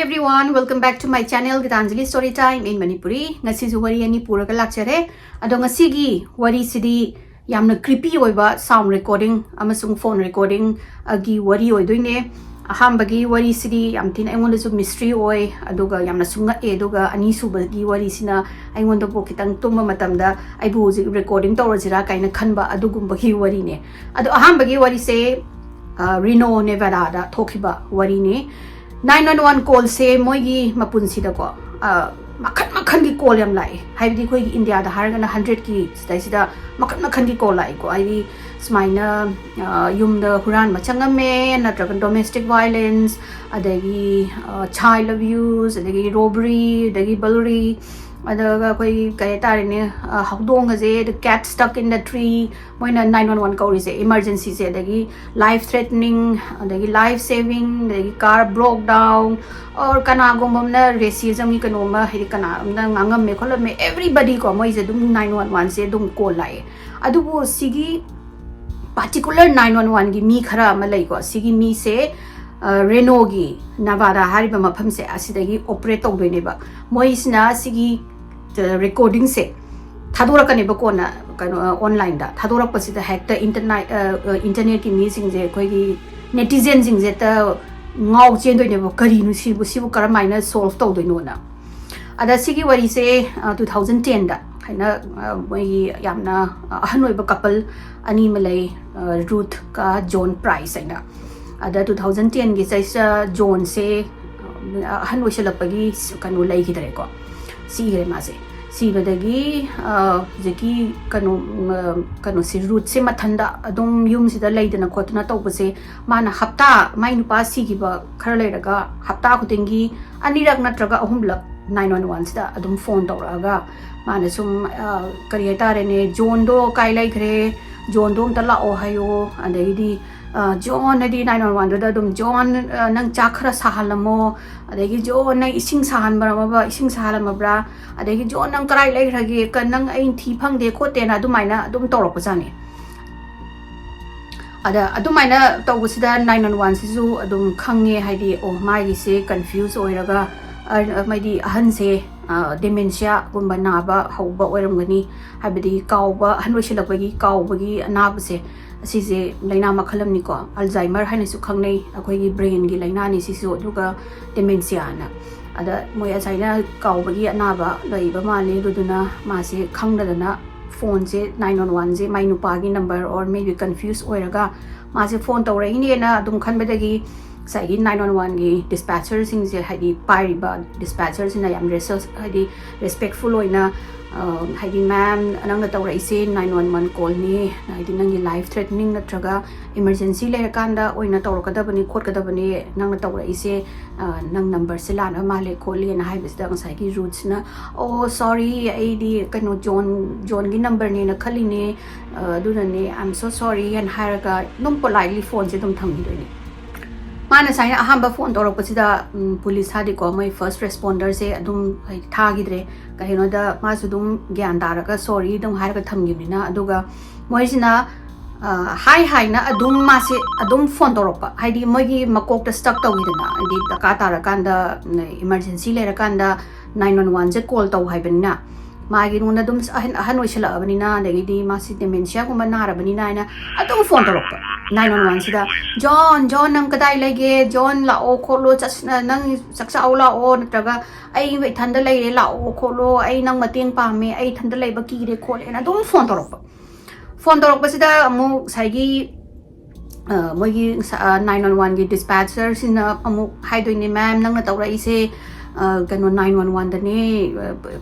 everyone, welcome back to my channel Gitanjali Story Time in Manipuri. Ngasi su wari ani pura ka lakchare. Ado ngasi gi wari sidi yamna creepy oiba sound recording amasung phone recording agi wari oidoine. Aham bagi wari sidi yamtin aingonda su mystery oi aduga yamna sunga e aduga ani su bagi wari sina aingonda bo kitang tumma matamda aibu ji recording tawrajira kaina khanba adugum bagi wari ne. Ado aham bagi wari se Reno Nevada da thokiba wari ne. 911 call se moigi mapunsi da ko makhan ki call yam lai haibdi khoi India da har gana 100 ki sida makhan ki call lai ko ai smaina yum da huran machangame na dragon domestic violence adagi child abuse adagi robbery adagi burglary adaga koi kay tare ne hawdong ase the cat stuck in the tree moina 911 call is emergency se adagi life threatening adagi life saving adagi car broke down or kana gomna racism ki kanoma hiri kana ngangam me khola me everybody ko moi se dum 911 se dum call lai adubu sigi particular 911 gi mi khara ma lai ko sigi mi se Reno gi Nevada hariba mafam se asidagi operate tawdoi ba moi sina sigi recording se thadora kane ba kona online da thadora pasida hekta internet ki mi sing je koi gi netizen sing je ta ngau chen doi ne ba kari nu sibu karamaina solve tawdoi no na ada sigi wari se 2010 da haina moi yamna ahanoi ba couple ani malai Ruth ka John Price aina ada 2010 gi saisa John se hanoi selapagi kanu lai ki dare ko si gre ma se si badagi jeki kanu si Ruth se mathanda adum yum sida leidana khotna tawbase mana hapta mai nupa si gi ba khara leiraga hapta khutingi anirak natraga ahumlak 911 sida adum phone tawraga mana sum kari tare ne John do kai lai khre John dom ta la o hayo adagi John adi 911 da dum John nang chakhra sahalamo adagi John nang ising sahan ba ising sahalama bra adagi John nang karai lai rage kan nang ain thi phang de ko te na dumaina dum torok pa jani ada adumaina tawsida 911 sisu adum khange haidi o mai gi se confuse oiraga mai di ahan se dementia gumba naba hauba oiramgani habidi kauba hanrosilapagi kaubagi anaba se asise laina makhalam ni ko alzheimer haina su khangnei akoi gi brain gi laina ni sisu duga dementia na ada moya saina kaubagi anaba laiba male duduna ma se khangdana phone se 911 je mai nupa gi number or maybe confused oiraga ma se phone tawre hi ne na dum khanbadagi sai 911 gi dispatcher sing je haidi pariba dispatchers na yam research haidi respectful oina haidi ma'am ananga tawra ise 911 call ni haidi nangi life threatening natraga emergency le kanda oina tawrakadabani khotkadabani nanga tawra ise nang number se lana male kholi na haibis da sai gi roots na oh sorry aidi kano john gi number ni na khali ne duna ne I'm so sorry and haraga num politely phone se dum thamgi doi mana sai ahamba phone torok pasida police hadi ko mai first responder se adum thagidre kahino da ma su dum gyan daraga sorry dum haraga thamgibni na aduga moisina hi na adum ma se adum phone torok haidi moigi makok ta stuck tawidana adi taka tarakanda emergency lerakanda 911 je call taw haibina magi nuna dum ahan oisala abanina dagidi ma si dementia ko manarabani na adum phone torok 911 sida John nang kadai lege John la o kholo chasna nang saksa aula o natraga ai wei thanda lai la o kholo ai nang mateng pa me ai thanda lai ba ki re khole na dum phone torok ba sida amu saigi mogi 911 gi dispatcher sina amu haidoine ma'am nang na tawra ise kano 911 da ne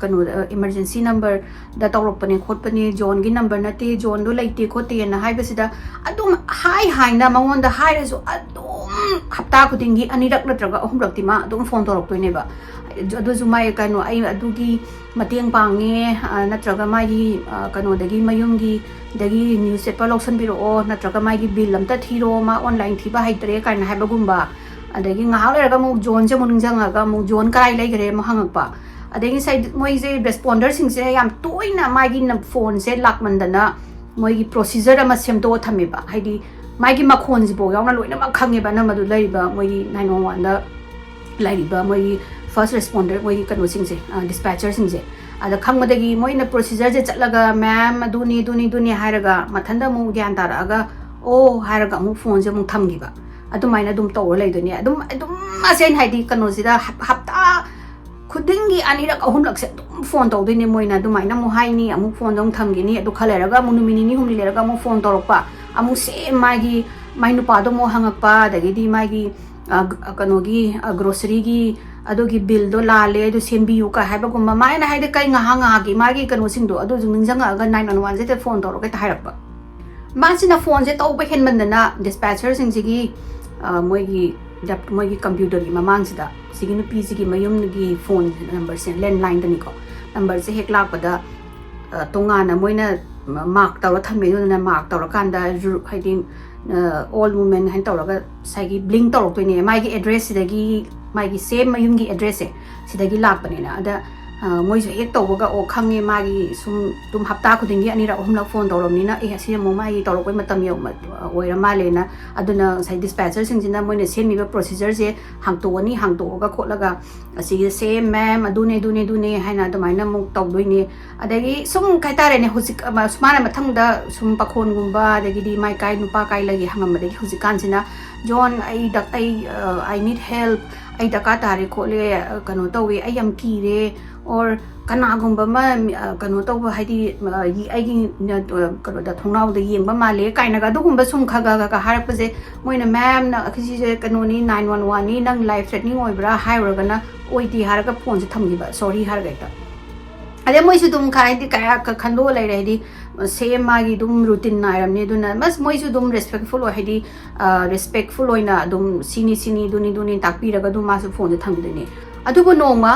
kano emergency number da tawrok pane khot pane John gi number na te John do laite khote na haibasida adum hi na mangon da hi reso adum hapta khutingi anirak natraga ahumrak tima adum phone torok toine ba adu zumai kano ai adugi mateng pange natraga mai kano dagi mayumgi dagi newspaper loksan biro natraga mai gi bill lamta thiro ma online thiba haitre kaina haibagumba adagi ngahal eraga mu John je munung jangaga mu John karai lai gre mo hangakpa adagi sai moi je responder sing se yam toina magi na phone se lakmandana moi gi procedure ama semto thamiba haidi magi makhon ji bo yauna loina ma khange ba na madu lai ba moi 911 da ꯂꯩꯔꯤꯕ ꯃꯣꯏꯒꯤ first ꯔꯦꯁꯄꯣꯟꯗꯔ ꯃꯣꯏꯒꯤ ꯀꯩꯅꯣꯁꯤꯡꯁꯦ ꯗꯤꯁꯄꯦꯆꯔꯁꯤꯡꯁꯦ ꯑꯗ ꯈꯪꯕꯗꯒꯤ ꯃꯣꯏꯅ ꯄ꯭ꯔꯣꯁꯤꯖꯔꯁꯦ ꯆꯠꯂꯒ ꯃꯦꯝ ꯑꯗꯨꯅꯤ ꯍꯥꯏꯔꯒ ꯃꯊꯟꯇ ꯑꯃꯨꯛ ꯒ꯭ꯌꯥꯟ ꯇꯥꯔꯛꯑꯒ ꯑꯣ ꯍꯥꯏꯔꯒ ꯑꯃꯨꯛ ꯐꯣꯟꯁꯦ ꯑꯃꯨꯛ ꯊꯝꯈꯤꯕ ꯑꯗꯨꯃꯥꯏꯅ ꯑꯗꯨꯝ ꯇꯧꯔ ꯂꯩꯗꯣꯏꯅꯦ ꯑꯗꯨꯝ ꯑꯁꯦꯡ ꯍꯥꯏꯗꯤ ꯀꯩꯅꯣꯁꯤꯗ ꯍꯞꯇꯥ ꯈꯨꯗꯤꯡꯒꯤ ꯑꯅꯤꯔꯛ ꯑꯍꯨꯝꯂꯛꯁꯦ ꯑꯗꯨꯝ ꯐꯣꯟ ꯇꯧꯗꯣꯏꯅꯦ ꯃꯣꯏꯅ ꯑꯗꯨꯃꯥꯏꯅ ꯑꯃꯨꯛ ꯍꯥꯏꯅꯤ ꯑꯃꯨꯛ ꯐꯣꯟꯗꯣ ꯑꯃꯨꯛ ꯊꯝꯈꯤꯅꯤ ꯑꯗꯨ ꯈꯔ ꯂꯩꯔꯒ ꯑꯃꯨꯛ ꯅꯨꯃꯤꯠ ꯅꯤꯅꯤ ꯍꯨꯝꯅꯤ ꯂꯩꯔꯒ ꯑꯃꯨꯛ ꯐꯣꯟ ꯇꯧꯔꯛꯄ ꯑꯃꯨꯛ ꯁꯦꯝ ꯃꯥꯏ ꯅꯨꯄꯥꯗꯣ ꯑꯃꯨꯛ ꯍꯪꯉꯛꯄ ꯑꯗꯒꯤꯗꯤ ꯃꯥꯒꯤ ꯀꯩꯅꯣꯒꯤ ꯒ꯭ꯔꯣꯁꯔꯤꯒꯤ ꯑꯗꯨꯒꯤ ꯕꯤꯜꯗꯣ ꯂꯥꯜꯂꯦ ꯑꯗꯨ ꯁꯦꯝꯕꯤꯌꯨ ꯀ ꯍꯥꯏꯕꯒꯨꯝꯕ ꯃꯥꯏꯅ ꯍꯥꯏꯗꯤ ꯀꯩ ꯉꯥꯏꯍꯥꯛꯀꯤ ꯃꯥꯒꯤ ꯀꯩꯅꯣꯁꯤꯡꯗꯣ ꯑꯗꯨꯁꯨ ꯅꯤꯡꯁꯤꯡꯉꯛꯑꯒ 911ꯁꯤꯗ ꯐꯣꯟ ꯇꯧꯔꯒ ꯍꯦꯛꯇ ꯍꯥꯏꯔꯛꯄ ꯃꯥꯁꯤꯅ ꯐꯣꯟꯁꯦ ꯇꯧꯕ ꯍꯦꯟꯃꯟꯗꯅ ꯗꯤꯁꯄꯦꯆꯔꯁꯤꯡꯁꯤꯒꯤ ꯃꯣꯏꯒꯤ ꯀꯝꯄ꯭ꯌꯨꯇꯔꯒꯤ ꯃꯃꯥꯡꯁꯤꯗ ꯁꯤꯒꯤ ꯅꯨꯄꯤꯁꯤꯒꯤ ꯃꯌꯨꯝꯒꯤ ꯐꯣꯟ ꯅꯝꯕꯔꯁꯦ ꯂꯦꯟꯂꯥꯏꯟꯗꯅꯤꯀꯣ ꯅꯝꯕꯔꯁꯦ ꯍꯦꯛ ꯂꯥꯛꯄꯗ ꯇꯣꯉꯥꯟꯅ ꯃꯣꯏꯅ ꯃꯥꯔꯛ ꯇꯧꯔ ꯊꯝꯃꯦ ꯑꯗꯨꯅ ꯃꯥꯔꯛ ꯇꯧꯔꯀꯥꯟꯗ ꯍꯥꯏꯗꯤ ꯑꯣꯜ ꯋꯨꯃꯦꯟ ꯍꯥꯏꯅ ꯇꯧꯔꯒ ꯉꯁꯥꯏꯒꯤ ꯕ꯭ꯂꯤꯡ ꯇꯧꯔꯛꯇꯣꯏꯅꯦ ꯃꯥꯒꯤ ꯑꯦꯗ꯭ꯔꯦꯁꯁꯤꯗꯒꯤ ꯃꯥꯒꯤ ꯁꯦꯝ ꯃꯌꯨꯝꯒꯤ ꯑꯦꯗ꯭ꯔꯦꯁꯁꯦ ꯁꯤꯗꯒꯤ ꯂꯥꯛꯄꯅꯤꯅ ꯑꯗ ꯃꯣꯏꯁꯨ ꯍꯦꯛ ꯇꯧꯕꯒ ꯑꯣ ꯈꯪꯉꯦ ꯃꯥꯒꯤ ꯁꯨꯝ ꯑꯗꯨꯝ ꯍꯞꯇꯥ ꯈꯨꯗꯤꯡꯒꯤ ꯑꯅꯤꯔꯛ ꯑꯍꯨꯝꯂꯛ ꯐꯣꯟ ꯇꯧꯔꯕꯅꯤꯅ ꯑꯁꯤ ꯑꯃꯨꯛ ꯃꯥꯒꯤ ꯇꯧꯔꯛꯄꯩ ꯃꯇꯝ ꯑꯣꯏꯔ ꯃꯥꯜꯂꯦꯅ ꯑꯗꯨꯅ ꯉꯁꯥꯏ ꯗꯤꯁꯄꯦꯆꯔꯁꯤꯡꯁꯤꯅ ꯃꯣꯏꯅ ꯁꯦꯝꯃꯤꯕ ꯄ꯭ꯔꯣꯁꯤꯖꯔꯁꯦ ꯍꯥꯡꯇꯣꯛꯑꯒ ꯈꯣꯠꯂꯒ ꯑꯁꯤꯒꯤ ꯁꯦꯝ ꯃꯦꯝ ꯑꯗꯨꯅꯦ ꯍꯥꯏꯅ ꯑꯗꯨꯃꯥꯏꯅ ꯑꯃꯨꯛ ꯇꯧꯗꯣꯏꯅꯦ ꯑꯗꯒꯤ ꯁꯨꯝ ꯀꯩ ꯍꯥꯏꯇꯥꯔꯦꯅꯦ ꯍꯧꯖꯤꯛ ꯃꯥꯅ ꯃꯊꯪꯗ ꯁꯨꯝ ꯄꯥꯈꯣꯟꯒꯨꯝꯕ ꯑꯗꯒꯤꯗꯤ ꯃꯥꯏ ꯀꯥꯏ ꯅꯨꯄꯥ ꯀꯥꯏ ꯂꯩꯒꯦ ꯍꯪꯉꯝꯕꯗꯒꯤ ꯍꯧꯖꯤꯛꯀꯥꯟꯁꯤꯅ ꯖꯣꯟ ꯑꯩ ꯅꯤꯗ ꯍꯦꯜꯞ ꯑꯩ ꯗꯔꯀꯥꯔ ꯇꯥꯔꯦ ꯈꯣꯠꯂꯦ ꯀꯩꯅꯣ ꯇꯧꯋꯦ ꯑꯩ ꯌꯥꯝ ꯀꯤꯔꯦ ꯑꯣꯔ ꯀꯅꯥꯒꯨꯝꯕ ꯑꯃ ꯀꯩꯅꯣ ꯇꯧꯕ ꯍꯥꯏꯗꯤ ꯑꯩꯒꯤ ꯀꯩꯅꯣꯗ ꯊꯣꯡꯅꯥꯎꯗ ꯌꯦꯡꯕ ꯃꯥꯜꯂꯦ ꯀꯥꯏꯅꯒ ꯑꯗꯨꯒꯨꯝꯕ ꯁꯨꯝ ꯈꯒ ꯍꯥꯏꯔꯛꯄꯁꯦ ꯃꯣꯏꯅ ꯃꯦꯝꯅ ꯁꯤꯁꯦ ꯀꯩꯅꯣꯅꯤ 911ꯅꯤ ꯅꯪ ꯂꯥꯏꯐ ꯊ꯭ꯔꯦꯇꯅꯤꯡ ꯑꯣꯏꯕ꯭ꯔꯥ ꯍꯥꯏꯔꯨꯔꯒꯅ ꯑꯣꯏꯗꯦ ꯍꯥꯏꯔꯒ ꯐꯣꯟꯁꯦ ꯊꯝꯈꯤꯕ ꯁꯣꯔꯤ ꯍꯥꯏꯔꯒ ꯍꯦꯛꯇ ꯑꯗꯩ ꯃꯣꯏꯁꯨ ꯑꯗꯨꯝ ꯍꯥꯏꯗꯤ ꯀꯌꯥ ꯈꯟꯗꯣꯛꯑ ꯂꯩꯔꯦ ꯍꯥꯏꯗꯤ ꯁꯦꯝ ꯃꯥꯒꯤ ꯑꯗꯨꯝ ꯔꯨꯇꯤꯟ ꯅꯥꯏꯔꯝꯅꯤ ꯑꯗꯨꯅ ꯃꯣꯏꯁꯨ ꯑꯗꯨꯝ ꯔꯦꯁꯄꯦꯛꯐꯨꯜ ꯑꯣꯏ ꯍꯥꯏꯗꯤ ꯔꯦꯁꯄꯦꯛꯐꯨꯜ ꯑꯣꯏꯅ ꯑꯗꯨꯝ ꯁꯤꯅꯤ ꯑꯗꯨꯅꯤ ꯇꯥꯛꯄꯤꯔꯒ ꯑꯗꯨꯝ ꯃꯥꯁꯨ ꯐꯣꯟꯁꯦ ꯊꯝꯈꯤꯗꯣꯏꯅꯦ ꯑꯗꯨꯕꯨ ꯅꯣꯡꯃ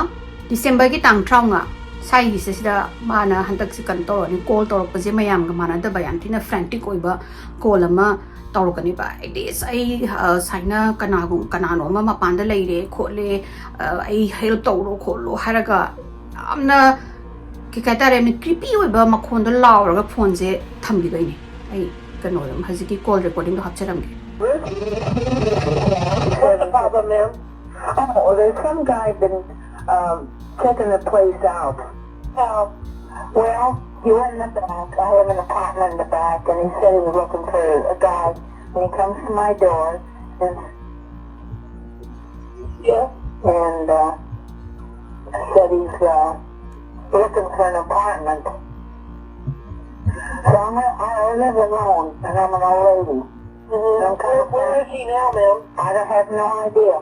ꯗꯤꯁꯦꯝꯕꯔꯒꯤ ꯇꯥꯡ 35 ꯁꯥꯏꯒꯤꯁꯤꯗ ꯃꯥꯅ ꯍꯟꯗꯛꯁꯤ ꯀꯩꯅꯣ ꯇꯧꯔꯅꯤ ꯀꯣꯜ ꯇꯧꯔꯛꯄꯁꯦ ꯃꯌꯥꯝꯒ ꯃꯥꯟꯅꯗꯕ ꯌꯥꯝ ꯊꯤꯅ ꯐ꯭ꯔꯦꯟꯇꯤꯛ ꯑꯣꯏꯕ ꯀꯣꯜ ꯑꯃ ꯇꯧꯔꯛꯀꯅꯤꯕ ꯑꯦꯠꯂꯤꯁ ꯑꯩ ꯁꯥꯏꯅ ꯀꯅꯥꯅꯣ ꯑꯃ ꯃꯄꯥꯟꯗ ꯂꯩꯔꯦ ꯈꯣꯠꯂꯦ ꯑꯩ ꯍꯦꯜꯞ ꯇꯧꯔꯣ ꯈꯣꯠꯂꯣ ꯍꯥꯏꯔꯒ ꯌꯥꯝꯅ ꯀꯩ ꯍꯥꯏꯇꯥꯔꯦ ꯀ꯭ꯔꯤꯄꯤ ꯑꯣꯏꯕ ꯃꯈꯣꯟꯗꯣ ലാꯎꯔꯒ ꯐꯣꯟꯁꯦ ꯊꯝꯈꯤꯗꯣꯏꯅꯦ ꯑꯩ ꯀꯩꯅꯣ ꯍꯧꯖꯤꯛꯀꯤ call ꯔꯦꯀꯣꯔꯗꯤꯡꯗꯣ ꯍꯥꯞꯆꯔꯝꯒꯦ Oh, there's some guy been checking the place out. Well, he went in the back. I have an apartment in the back, and he said he was looking for a guy. And he comes to my door, and said he's looking for an apartment. So I live alone, and I'm an old lady. Where is he now, ma'am? I don't have no idea.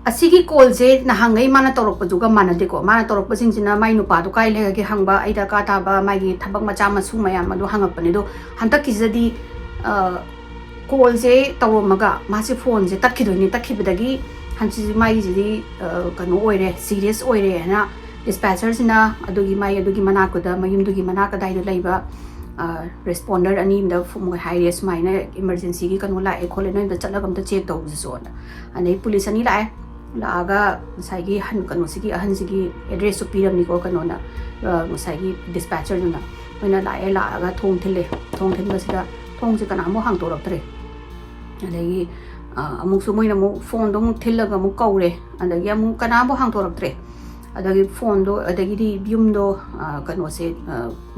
ꯑꯁꯤꯒꯤ ꯀꯣꯜꯁꯦ ꯅꯍꯥꯡꯒꯩ ꯃꯥꯅ ꯇꯧꯔꯛꯄꯗꯨꯒ ꯃꯥꯟꯅꯗꯦꯀꯣ ꯃꯥꯅ ꯇꯧꯔꯛꯄꯁꯤꯡꯁꯤꯅ ꯃꯥꯏ ꯅꯨꯄꯥꯗꯣ ꯀꯥꯏ ꯂꯩꯔꯒꯦ ꯍꯪꯕ ꯑꯩ ꯗꯔꯀꯥꯔ ꯇꯥꯕ ꯃꯥꯒꯤ ꯊꯕꯛ ꯃꯆꯥ ꯃꯁꯨ ꯃꯌꯥꯝ ꯑꯗꯨ ꯍꯪꯉꯛꯄꯅꯦ ꯑꯗꯣ ꯍꯟꯗꯛꯀꯤꯁꯤꯗꯗꯤ ꯀꯣꯜꯁꯦ ꯇꯧꯔꯝꯃꯒ ꯃꯥꯁꯦ ꯐꯣꯟꯁꯦ ꯇꯠꯈꯤꯗꯣꯏꯅꯦ ꯇꯠꯈꯤꯕꯗꯒꯤ ꯍꯟꯆꯤꯁꯤ ꯃꯥꯒꯤꯁꯤꯗꯤ ꯀꯩꯅꯣ ꯑꯣꯏꯔꯦ ꯁꯤꯔꯤꯌꯁ ꯑꯣꯏꯔꯦ ꯍꯥꯏꯅ ꯗꯤꯁꯄꯦꯆꯔꯁꯤꯅ ꯑꯗꯨꯒꯤ ꯃꯅꯥꯛꯇꯨꯗ ꯃꯌꯨꯝꯗꯨꯒꯤ ꯃꯅꯥꯛ ꯀꯗꯥꯏꯗ ꯂꯩꯕ ꯔꯦꯁꯄꯣꯟꯗꯔ ꯑꯅꯤꯝꯗ ꯃꯣꯏ ꯍꯥꯏꯔꯦ ꯁꯨꯃꯥꯏꯅ ꯏꯃꯔꯖꯦꯟꯁꯤꯒꯤ ꯀꯩꯅꯣ ꯂꯥꯛꯑꯦ ꯈꯣꯠꯂꯦ ꯅꯣꯏ ꯑꯝꯇ ꯆꯠꯂꯒ ꯑꯝꯇ ꯆꯦꯛ ꯇꯧꯕꯁꯤꯁꯨꯅ ꯑꯗꯩ ꯄꯨꯂꯤꯁ ꯑꯅꯤ ꯂꯥꯛꯑꯦ ꯂꯥꯛꯑꯒ ꯉꯁꯥꯏꯒꯤ ꯀꯩꯅꯣꯁꯤꯒꯤ ꯑꯍꯟꯁꯤꯒꯤ ꯑꯦꯗ꯭ꯔꯦꯁꯁꯨ ꯄꯤꯔꯝꯅꯤꯀꯣ ꯀꯩꯅꯣꯅ ꯉꯁꯥꯏꯒꯤ ꯗꯤꯁꯄꯦꯆꯔꯗꯨꯅ ꯃꯣꯏꯅ ꯂꯥꯛꯑꯒ ꯊꯣꯡ ꯊꯤꯜꯂꯦ ꯊꯣꯡ ꯊꯤꯟꯕꯁꯤꯗ ꯊꯣꯡꯁꯦ ꯀꯅꯥꯃꯨꯛ ꯍꯥꯡꯇꯣꯔꯛꯇ꯭ꯔꯦ ꯑꯗꯒꯤ ꯑꯃꯨꯛꯁꯨ ꯃꯣꯏꯅ ꯑꯃꯨꯛ ꯐꯣꯟꯗꯣ ꯑꯃꯨꯛ ꯊꯤꯜꯂꯒ ꯑꯃꯨꯛ ꯀꯧꯔꯦ ꯑꯗꯒꯤ ꯑꯃꯨꯛ ꯀꯅꯥꯃꯨꯛ ꯍꯥꯡꯇꯣꯔꯛꯇ꯭ꯔꯦ ꯑꯗꯒꯤ ꯐꯣꯟꯗꯣ ꯑꯗꯒꯤꯗꯤ ꯌꯨꯝꯗꯣ ꯀꯩꯅꯣꯁꯦ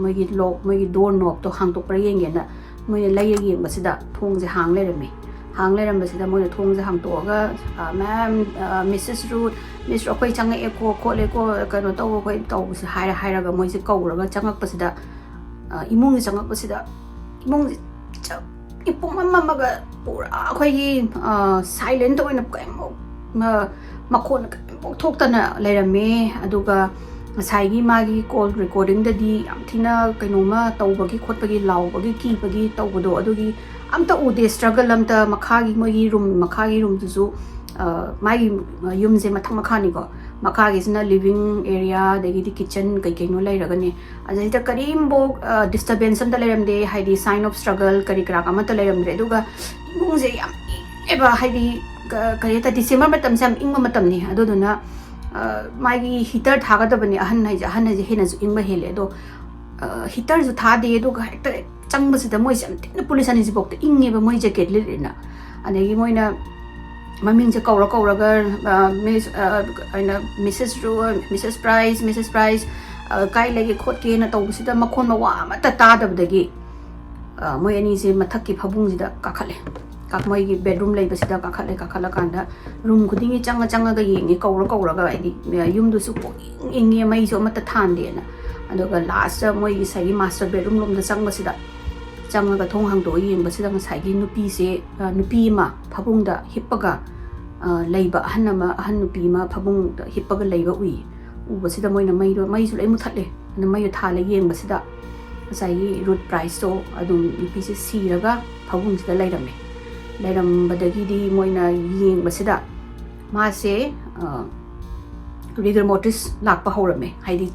ꯃꯣꯏꯒꯤ ꯗꯣꯔ ꯅꯣꯞꯇꯣ ꯍꯥꯡꯇꯣꯛꯄ꯭ꯔꯥ ꯌꯦꯡꯒꯦꯅ ꯃꯣꯏꯅ ꯂꯩꯔ ꯌꯦꯡꯕꯁꯤꯗ ꯊꯣꯡꯁꯦ ꯍꯥꯡ ꯂꯩꯔꯝꯃꯦ ꯍꯥꯡ ꯂꯩꯔꯝꯕꯁꯤꯗ ꯃꯣꯏꯅ ꯊꯣꯡꯁꯦ ꯍꯥꯡꯇꯣꯛꯑꯒ ꯃꯦꯝ ꯃꯤꯁꯦꯁ ꯔꯨꯠ ꯑꯩꯈꯣꯏ ꯆꯪꯉꯛꯑꯦꯀꯣ ꯈꯣꯠꯂꯦꯀꯣ ꯀꯩꯅꯣ ꯇꯧꯕ ꯑꯩꯈꯣꯏ ꯇꯧꯕꯁꯦ ꯍꯥꯏꯔꯒ ꯃꯣꯏꯁꯦ ꯀꯧꯔꯒ ꯆꯪꯉꯛꯄꯁꯤꯗ ꯏꯃꯨꯡꯁꯦ ꯆꯪꯉꯛꯄꯁꯤda ꯏꯃꯨꯡꯁꯦ ꯏꯄꯨꯡ ꯑꯃꯒ ꯄꯨꯔꯥ ꯑꯩꯈꯣꯏꯒꯤ ꯁꯥꯏꯂꯦꯟꯇ ꯑꯣꯏꯅ ꯀꯩꯝꯃꯨꯛ ꯃꯈꯣꯟ ꯀꯩꯝꯃꯨꯛ ꯊꯣꯛꯇꯅ ꯂꯩꯔꯝꯃꯦ ꯑꯗꯨꯒ ꯉꯁꯥꯏꯒꯤ ꯃꯥꯒꯤ ꯀꯣꯜ ꯔꯦꯀꯣꯔꯗꯤꯡꯗꯗꯤ ꯌꯥꯝ ꯊꯤꯅ ꯀꯩꯅꯣꯝꯃ ꯇꯧꯕꯒꯤ ꯈꯣꯠꯄꯒꯤ ꯂꯥꯎꯕꯒꯤ ꯀꯤꯕꯒꯤ ꯇꯧꯕꯗꯣ ꯑꯗꯨꯒꯤ ꯑꯝꯇ ꯎꯗꯦ ꯁ꯭ꯇ꯭ꯔꯒꯜ ꯃꯈꯥꯒꯤ ꯃꯣꯏꯒꯤ ꯃꯈꯥꯒꯤ ꯔꯨꯝꯗꯨꯁꯨ ꯃꯥꯒꯤ ꯌꯨꯝꯁꯦ ꯃꯊꯛ ꯃꯈꯥꯅꯤꯀꯣ ꯃꯈꯥꯒꯤꯁꯤꯅ ꯂꯤꯚꯤꯡ ꯑꯦꯔꯤꯌꯥ ꯑꯗꯒꯤꯗꯤ ꯀꯤꯆꯟ ꯀꯩꯀꯩꯅꯣ ꯂꯩꯔꯒꯅꯤ ꯑꯗꯩꯗ ꯀꯔꯤꯝꯐꯥꯎ ꯗꯤꯁꯇꯔꯕꯦꯟꯁ ꯑꯝꯇ ꯂꯩꯔꯝꯗꯦ ꯍꯥꯏꯗꯤ ꯁꯥꯏꯟ ꯑꯣꯐ ꯁ꯭ꯇ꯭ꯔꯒꯜ ꯀꯔꯤ ꯀꯔꯥ ꯑꯃꯠꯇ ꯂꯩꯔꯝꯗ꯭ꯔꯦ ꯑꯗꯨꯒ ꯏꯃꯨꯡꯁꯦ ꯌꯥꯝ ꯏꯪꯉꯦꯕ ꯍꯥꯏꯗꯤ ꯀꯔꯤ ꯍꯥꯏꯇꯥꯔꯦ ꯗꯤꯁꯦꯝꯕꯔ ꯃꯇꯝꯁꯦ ꯌꯥꯝ ꯏꯪꯕ ꯃꯇꯝꯅꯤ ꯑꯗꯨꯗꯨꯅ ꯃꯥꯒꯤ ꯍꯤꯇꯔ ꯊꯥꯒꯗꯕꯅꯤ ꯑꯍꯟ ꯍꯥꯏꯁꯦ ꯍꯦꯟꯅꯁꯨ ꯏꯪꯕ ꯍꯦꯜꯂꯦ ꯑꯗꯣ ꯍꯤꯇꯔꯁꯨ ꯊꯥꯗꯦ ꯑꯗꯨꯒ ꯍꯦꯛꯇ ꯆꯪꯕꯁꯤꯗ ꯃꯣꯏꯁꯦ ꯌꯥꯝ ꯊꯤꯅ ꯄꯨꯂꯤꯁ ꯑꯅꯤꯁꯤꯐꯥꯎꯗ ꯏꯪꯉꯦꯕ ꯃꯣꯏ ꯖꯦꯀꯦꯠ ꯂꯤꯠꯂꯤꯅ ꯑꯗꯒꯤ ꯃꯣꯏꯅ ꯃꯃꯤꯡꯁꯦ ꯀꯧꯔꯒ ꯑꯩꯅ ꯃꯤꯁꯦꯁ ꯄ꯭ꯔꯥꯏꯁ ꯀꯥꯏ ꯂꯩꯒꯦ ꯈꯣꯠꯀꯦꯅ ꯇꯧꯕꯁꯤꯗ ꯃꯈꯣꯟ ꯃꯋꯥ ꯑꯃꯠꯇ ꯇꯥꯗꯕꯗꯒꯤ ꯃꯣꯏ ꯑꯅꯤꯁꯦ ꯃꯊꯛꯀꯤ ꯐꯃꯨꯡꯁꯤꯗ ꯀꯥꯈꯠꯂꯦ ꯃꯣꯏꯒꯤ ꯕꯦꯗꯔꯨꯝ ꯂꯩꯕꯁꯤꯗ ꯀꯥꯈꯠꯂꯀꯥꯟꯗ ꯔꯨꯝ ꯈꯨꯗꯤꯡꯒꯤ ꯆꯪꯉꯒ ꯌꯦꯡꯉꯦ ꯀꯧꯔꯒ ꯍꯥꯏꯗꯤ ꯌꯨꯝꯗꯨꯁꯨ ꯄꯨꯡꯏꯪ ꯏꯪꯉꯦ ꯃꯩꯁꯨ ꯑꯃꯠꯇ ꯊꯥꯟꯗꯦꯅ ꯑꯗꯨꯒ ꯂꯥꯁꯇ ꯃꯣꯏꯒꯤ ꯉꯁꯥꯏꯒꯤ ꯃꯥꯁꯇꯔ ꯕꯦꯗꯔꯨꯝ ꯂꯣꯝꯗ ꯆꯪꯕꯁꯤꯗ ꯆꯪꯉꯒ ꯊꯣꯡ ꯍꯥꯡꯗꯣꯛꯑ ꯌꯦꯡꯕꯁꯤꯗ ꯉꯁꯥꯏꯒꯤ ꯅꯨꯄꯤ ꯑꯃ ꯐꯃꯨꯡꯗ ꯍꯤꯞꯄꯒ ꯂꯩꯕ ꯑꯍꯟ ꯅꯨꯄꯤ ꯑꯃ ꯐꯃꯨꯡꯗ ꯍꯤꯞꯄꯒ ꯂꯩꯕ ꯎꯕꯁꯤda ꯃꯣꯏꯅ ꯃꯩꯁꯨ ꯂꯣꯏ ꯃꯨꯊꯠꯂꯦ ꯑꯗꯨ ꯃꯩꯗꯣ ꯊꯥꯜꯂ ꯌꯦꯡꯕꯁꯤꯗ ꯉꯁꯥꯏꯒꯤ ꯔꯨꯠ ꯄ꯭ꯔꯥꯏꯁꯇꯣ ꯑꯗꯨꯝ ꯅꯨꯄꯤꯁꯦ ꯁꯤꯔꯒ ꯐꯃꯨꯡꯁꯤꯗ ꯂꯩꯔꯝꯕꯗꯒꯤꯗꯤ ꯃꯣꯏꯅ ꯌꯦꯡꯕꯁꯤꯗ ꯃꯥꯁꯦ ꯔꯤꯒꯔ ꯃꯣꯔꯇꯤꯁ ꯂꯥꯛꯄ ꯍꯧꯔꯝꯃꯦ ꯍꯥꯏꯗꯤ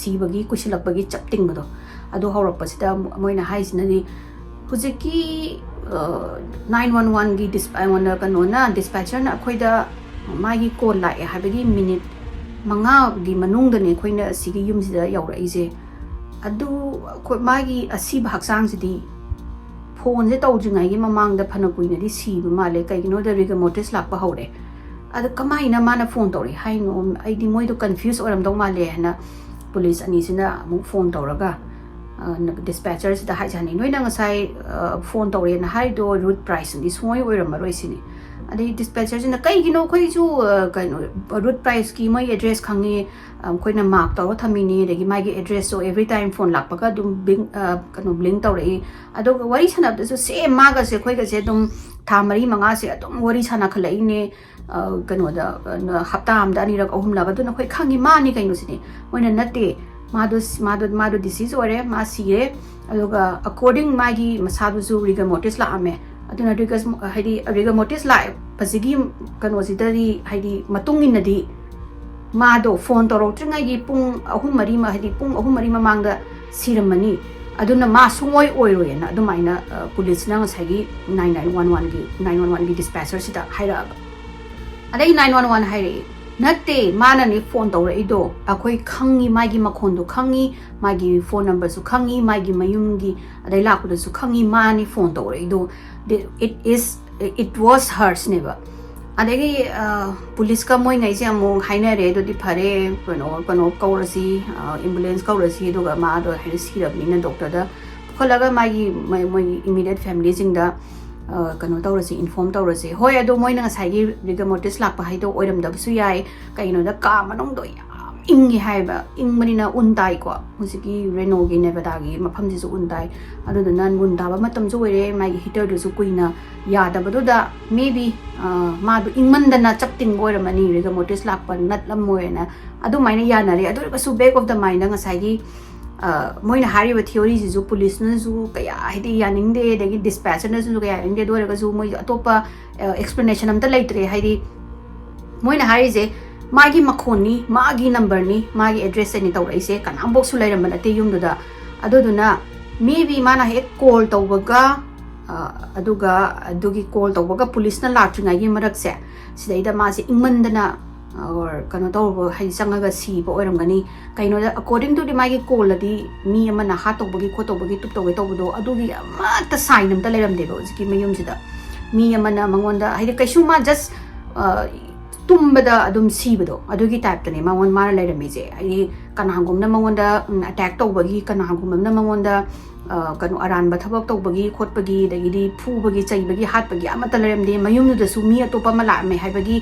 ꯁꯤꯕꯒꯤ ꯀꯨꯏꯁꯤꯜꯂꯛꯄꯒꯤ ꯆꯞ ꯇꯤꯡꯕꯗꯣ ꯑꯗꯨ ꯍꯧꯔꯛꯄꯁꯤꯗ ꯃꯣꯏꯅ ꯍꯥꯏꯁꯤꯅꯗꯤ ꯍꯧꯖꯤꯛꯀꯤ 911ꯒꯤ ꯑꯩꯉꯣꯟꯗ ꯀꯩꯅꯣꯅ ꯗꯤꯁꯄꯦꯆꯔꯅ ꯑꯩꯈꯣꯏꯗ ꯃꯥꯒꯤ ꯀꯣꯜ ꯂꯥꯛꯑꯦ ꯍꯥꯏꯕꯒꯤ ꯃꯤꯅꯤꯠ 5ꯒꯤ ꯃꯅꯨꯡꯗꯅꯦ ꯑꯩꯈꯣꯏꯅ ꯑꯁꯤꯒꯤ ꯌꯨꯝꯁꯤꯗ ꯌꯧꯔꯛꯏꯁꯦ ꯑꯗꯨ ꯃꯥꯒꯤ ꯑꯁꯤꯕ ꯍꯛꯆꯥꯡꯁꯤꯗꯤ ꯐꯣꯟꯁꯦ ꯇꯧꯗ꯭ꯔꯤꯉꯩꯒꯤ ꯃꯃꯥꯡꯗ ꯐꯅ ꯀꯨꯏꯅꯗꯤ ꯁꯤꯕ ꯃꯥꯜꯂꯦ ꯀꯩꯒꯤꯅꯣꯗ ꯔꯤꯒꯔ ꯃꯣꯔꯇꯤꯁ ꯂꯥꯛꯄ ꯍꯧꯔꯦ ꯑꯗ ꯀꯃꯥꯏꯅ ꯃꯥꯅ ꯐꯣꯟ ꯇꯧꯔꯛꯏ ꯍꯥꯏꯅꯣ ꯑꯩꯗꯤ ꯃꯣꯏꯗꯣ ꯀꯟꯐ꯭ꯌꯨꯁ ꯑꯣꯏꯔꯝꯗꯧ ꯃꯥꯜꯂꯦ ꯍꯥꯏꯅ ꯄꯨꯂꯤꯁ ꯑꯅꯤꯁꯤꯅ ꯑꯃꯨꯛ ꯐꯣꯟ ꯇꯧꯔꯒ ꯗꯤꯁꯄꯦꯆꯔꯁꯤꯗ ꯍꯥꯏꯖꯥꯅꯤ ꯅꯣꯏꯅ ꯉꯁꯥꯏ ꯐꯣꯟ ꯇꯧꯔꯦꯅ ꯍꯥꯏꯗꯣ ꯔꯨꯠ ꯄ꯭ꯔꯥꯏꯁꯅꯗꯤ ꯁꯨꯡꯑꯣꯏ ꯑꯣꯏꯔꯝꯃꯔꯣꯏ ꯁꯤꯅꯤ ꯑꯗꯩ ꯗꯤꯁꯄꯦꯆꯔꯁꯤꯅ ꯀꯩꯒꯤꯅꯣ ꯑꯩꯈꯣꯏꯁꯨ ꯀꯩꯅꯣ ꯔꯨꯠ ꯄ꯭ꯔꯥꯏꯁꯀꯤ ꯃꯣꯏ ꯑꯦꯗ꯭ꯔꯦꯁ ꯈꯪꯉꯤ ꯑꯩꯈꯣꯏꯅ ꯃꯥꯔꯛ ꯇꯧꯔꯒ ꯊꯝꯃꯤꯅꯤ ꯑꯗꯒꯤ ꯃꯥꯒꯤ ꯑꯦꯗ꯭ꯔꯦꯁꯇꯣ ꯑꯦꯕ꯭ꯔꯤ ꯇꯥꯏꯝ ꯐꯣꯟ ꯂꯥꯛꯄꯒ ꯑꯗꯨꯝ ꯕ꯭ꯂꯤꯡ ꯇꯧꯔꯛꯏ ꯑꯗꯨꯒ ꯋꯥꯔꯤ ꯁꯥꯟꯅꯕꯗꯁꯨ ꯁꯦꯝ ꯃꯥꯒꯁꯦ ꯑꯩꯈꯣꯏꯒꯁꯦ ꯑꯗꯨꯝ ꯊꯥ 4-5ꯁꯦ ꯑꯗꯨꯝ ꯋꯥꯔꯤ ꯁꯥꯟꯅꯈꯠꯂꯛꯏꯅꯦ ꯀꯩꯅꯣꯗ ꯍꯞꯇꯥ ꯑꯃꯗ 2-3 ꯑꯗꯨꯅ ꯑꯩꯈꯣꯏ ꯈꯪꯉꯤ ꯃꯥꯅꯤ ꯀꯩꯅꯣꯁꯤꯅꯤ ꯃꯣꯏꯅ ꯅꯠꯇꯦ मादो डिसीज ओरे मा सिरे अदुगा अकॉर्डिंग मागी मसादुसु रिगर मोटिस लामे अदुना रिगर मोटिस ला पसिगी कनोसिदरी हाइदी मतुंगिनदी मादो फोन तोरोट्रिंगागी पुंग 3-4 पुंग 3-4 ममांगदा सिरमनी अदुना मा सुंगोय ओइरोयना अदुमाइना पुलिसना ngसागी 911 गी डिस्पैचर सिदा हाइरा अदै 911 हाइरे नत्ते मानने फोन तौरइदो अखोई खंगी मागी मखोंदो खंगी मागी फोन नंबर सु खंगी मागी मयुमगी अदै लाकुदसु खंगी मानी फोन तौरइदो it was hers नेबा अदैगी पुलिस का मोय ngैसे अमु हाइनरे दोदि फरे कनो कौरसी एम्बुलेंस कौरसी दोगा मादो हाइसिरबनिना डॉक्टर दा खलगा मागी मोय इमीडिएट फैमिली जिंगदा कनो तौरसी इन्फॉर्म तौरसी होय अदो मोयना ngसाइगी रिगर मोटिस लाकपा हाइदो ओइरमदबसु याय कइनोदा का मनोंदो याम इंगी हाइबा इंगमनिना उनताइ को हुसिकी रेनोगी नेबदागी मफमजिसु उनताइ अदुदना उनताबा मतमजु ओइरे मागी हीटर दुसु कुइना यादबदुदा मेबी मादु इंगमंदना चपटिंग ओइरमनी रिगर मोटिस लाकपा नटलमोयना अदु माइना यानारे अदुरबसु बैक ऑफ द माइंड ngसाइगी मोइना हारिब थियोरी जिजु पुलिस नजु कया हाइदि यानिंगदे देगी डिस्पैचर नजु कया यानिंगदे दोरगजु मोइ अतोपा एक्सप्लेनेशन अमता लेत्रे हाइदि मोइना हारिजे मागी मखोनी मागी नंबरनी मागी एड्रेस नि तौरइसे कनामबोक्सु लैरम नते युमदुदा अदुदुना मेबी माना हे कॉल तौबगा अदुगी कॉल तौबगा पुलिस ना लाट्रिंगागी मरकसे सिदैदा मासे इंगमंदना और कनो तौब हाइ संगगा सीब ओरमगनी कइनोदा अकॉर्डिंग टू द मागी कॉलदी मी अमना हा तौबगी खोतौबगी तुपतौगे तौबदो अदुगी अमता साइन अमता लेरमदेबो जिकी मयुमसिदा मी अमना मंगोंदा हाइदि कैसुमा जस्ट तुम्बदा अदुम सीबदो अदुगी टाइपतने मंगोन माना लेरमिजे हाइदि कनागुमना मंगोंदा अटैक तौबगी कनागुमना मंगोंदा कनो अरानबा थबक तौबगी खोटबगी दगिदि फुबगी चैबगी हाटबगी अमता लेरमदे मयुमदुदसु मी अतोपा मलामे हाइबगी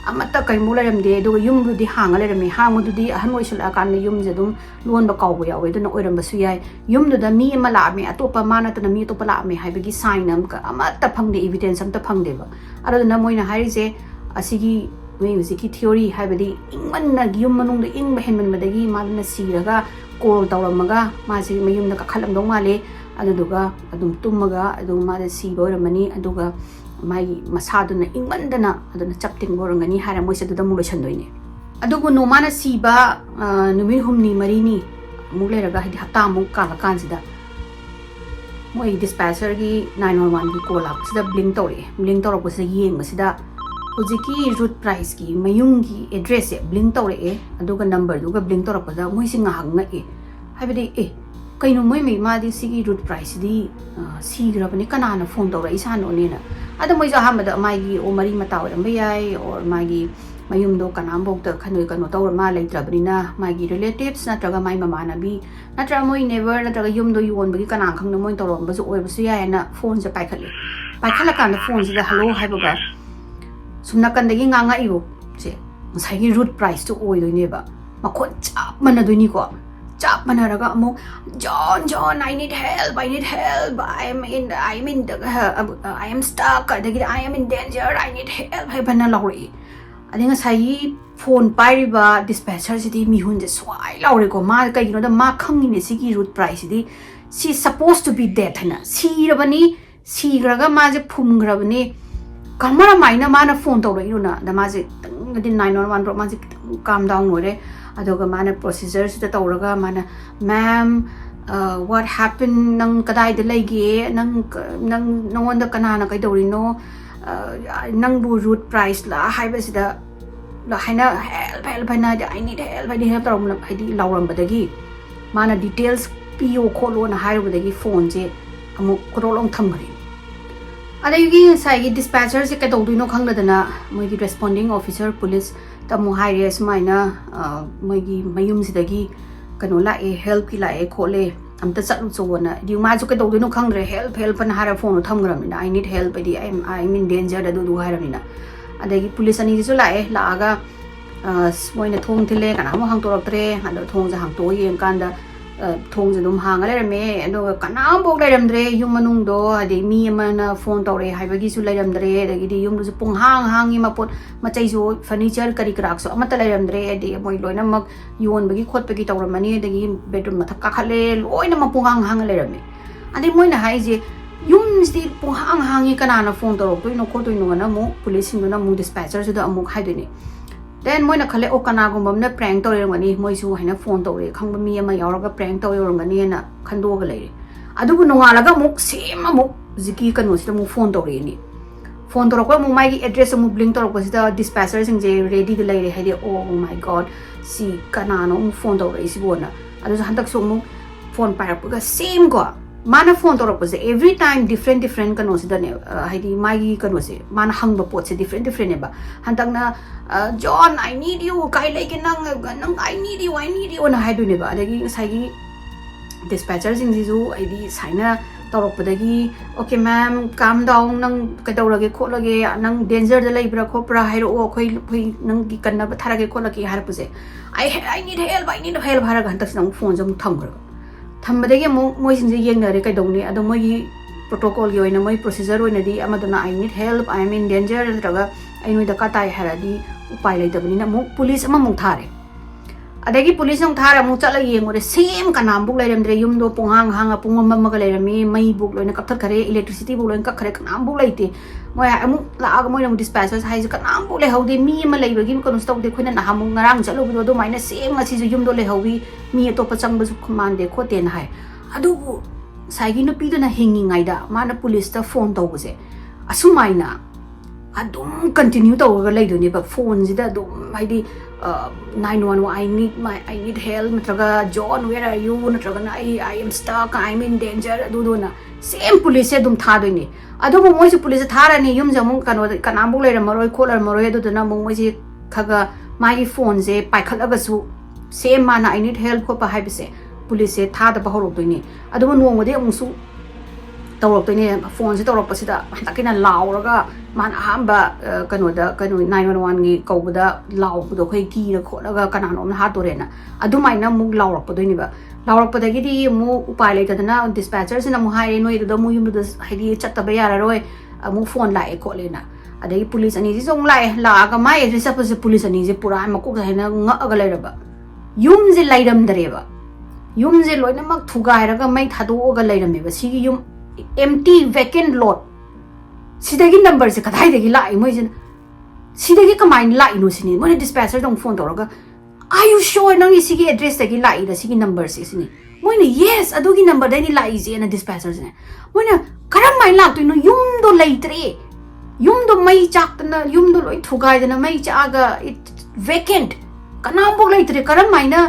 अमता कैमु लेरमदे दुगा युमदुदि हांगा लेरमे हांगदुदि अहन ओइसुला कान युमजे दुम लोनबा काउबो यावे दुना ओइरमबसु याय युमदुदा मी अमा लामे अतोपा मानतना मी अतोपा लामे हाइबगी साइन अमता फंगदे एविडेंस अमता फंगदेबा अदुना मोइना हारिजे असिगी वे हुजिकी थियोरी हाइबदी इंगमन्ना युम मनुंगदा इंगबा हेनमनबदगी मादना सीरगा कॉल तौरमगा मासे मयुमदा कखलमदौ माले अदुदुगा अदुम तुमगा अदुम मादा सीबा ओरमनी अदुगा माई मसादुना इंगमंदना अदुना चपटिंग बोरंगनी हारा मोइसे दुदा मुलोसनदोइने adugu no mana siba numi humni marini mule raga hidi hapta mu kala kansida moi dispatcher gi 911 gi call up sida blink tore ko se yeng masida hojiki route price gi mayung gi address e blink tore e aduga number duga blink tore ko da moi singa hanga e habidi e kaino moi me ma di sigi route price di sigra bani kana na phone tore isa no ne na ada moi ja hamada mai gi o mari mata ora mayai or mai gi mayum do kanam bok da khanoi kano tawra ma leitra bani na mai gi relatives na traga mai mama na bi na tra moi never na traga yum do yon bagi kana khang na moi tawra ba su oi ba su ya na phone se pai khala kan da phone se da hello hai ba sumna kan da gi nganga ibo se sai gi route price to oi do ne ba ma khon chap mana do ni ko chap mana raga mo John I need help I am stuck I am in danger I need help hai bana lawri adinga sai phone pai ba dispatcher sidi mi hun je swai lawri ko ma kai no da ma khangi ne sigi route price sidi she supposed to be dead hana si rabani si graga ma je phum grabani kamara maina mana phone to ro na da ma je 911 ro ma je calm down ore adoga mana procedure sida tawraga mana ma'am what happened nang kadai de lege nang on da kana na kai dori no nang bu route price la hai ba sida la haina help na I need help tarom na hai di lawram badagi mana details pio kholo na hai badagi phone je amu krolong thamgari adagi sai gi dispatcher se ka doi no khangla dana moi gi responding officer police tamu hai res maina moi gi mayum sidagi kano la e help ki la e khole amta chalu chona di ma ju ka doi no khangre help na hara phone thamgram na I need help di I'm in danger da du haramina adagi police ani ju la e la aga moina thong thile kana mo hang toraktre ado thong ja hang to yeng kanda thong ja dum hang ale me ado kana bok le ramdre yum manung do ade mi mana phone tore haibagi su le ramdre adagi di yum ju pung hang i mapot machai ju furniture kari krak so amata le ramdre ade moi loina mak yon bagi khot bagi tawramani adagi bedroom mathak ka khale loina ma pung hang le rame ade moina hai je yum sti pung hang I kana na phone toro to no khot no na mo police no na mo dispatcher ju da amuk hai de ni then moi na khale o kana gum na prank to re ngani moi su haina phone to re khang mi ama yauraga prank to yor ngani na khando ga le adu bu nonga laga muk same amuk ziki kanu sita mu phone to re ni phone to ko mu mai gi address mu blink to ko sita dispatcher sing je ready de le re hai de oh my god si kana no mu phone to re si bona adu hantak so mu phone pa ga same go mana phone to ko se every time different kanu sita ne hai di mai gi kanu se mana hang ba pot se different ne ba hantak na John I need you kai like nang I need you na hai du ne ba adagi sai gi dispatcher sing ji ai di saina torok padagi okay ma'am calm down nang kadawrage kholage nang danger da leibra khopra hairo o khoi nang gi kanna ba tharage kholage har puse I need help haraga hantak nang phone jam thamgra thambadagi moi sing ji yeng na re kai dongni ado moi gi protocol gi oina moi procedure oina di amaduna I need help I am in danger raga ai noi da ka tai haradi upai lai dabani na mo police ama mong thare adagi police nong thara mo chala yeng ore same kanam buk lai ramdre yum do punghang hanga pungam ma ga lai rami mai buk loina kapthar khare electricity buk loina ka khare kanam buk lai te moi amu la aga moi na dispatchers hai ju kanam buk lai haude mi ma lai bagi ko nostok de khoina na hamu ngarang chalo bi do maina same ngasi ju yum do lai haubi mi to pa chang ba ju khman de khote na hai adu sai gi no pi do na hingi ngai da mana police ta phone to bu se asumaina adum continue to ga lai do ni ba phone ji da dum hai di 911 I need help natraga John where are you natraga na I am stuck I'm in danger do na same police dum tha do ni adu mo moi police thara ni yum jamung kanam bu lai maroi kholar maroi do na mo moi khaga my phone je pai khalaga su same mana I need help ko pa hai bise police tha da ba horok do ni adu no ngode amsu tawrok to ni phone se tawrok pasida takina lauraga man ahamba kano 911 gi kawda law do khoi ki ra kholaga kana no ha to rena adu mai na mu lawrak pa do ni ba lawrak pa da gi di mu upai lai ta na dispatcher se na mu hai noi do mu yum do hai di chat ta ba ya ra roi mu phone lai ko le na adai police ani ji jong lai la ga mai ji sa pa police ani ji pura ma ko ga na nga ga lai ra ba yum ji lai ram dare ba yum ji loi na mak thugai ra ga mai thadu ga lai ram ba si gi yum empty vacant lot sidagi number se kadai dagi lai moi jin sidagi kamay laino sini mo na dispatcher dong phone tawraga are you sure nang isigi address tagi lai da sigi number sini mo na yes adugi number dai ni lai zi na dispatcher sini mo na karam mai lak tu no yum do laitre yum do mai chak na yum do loi thugai da na mai chaga it vacant kanam bok laitre karam mai na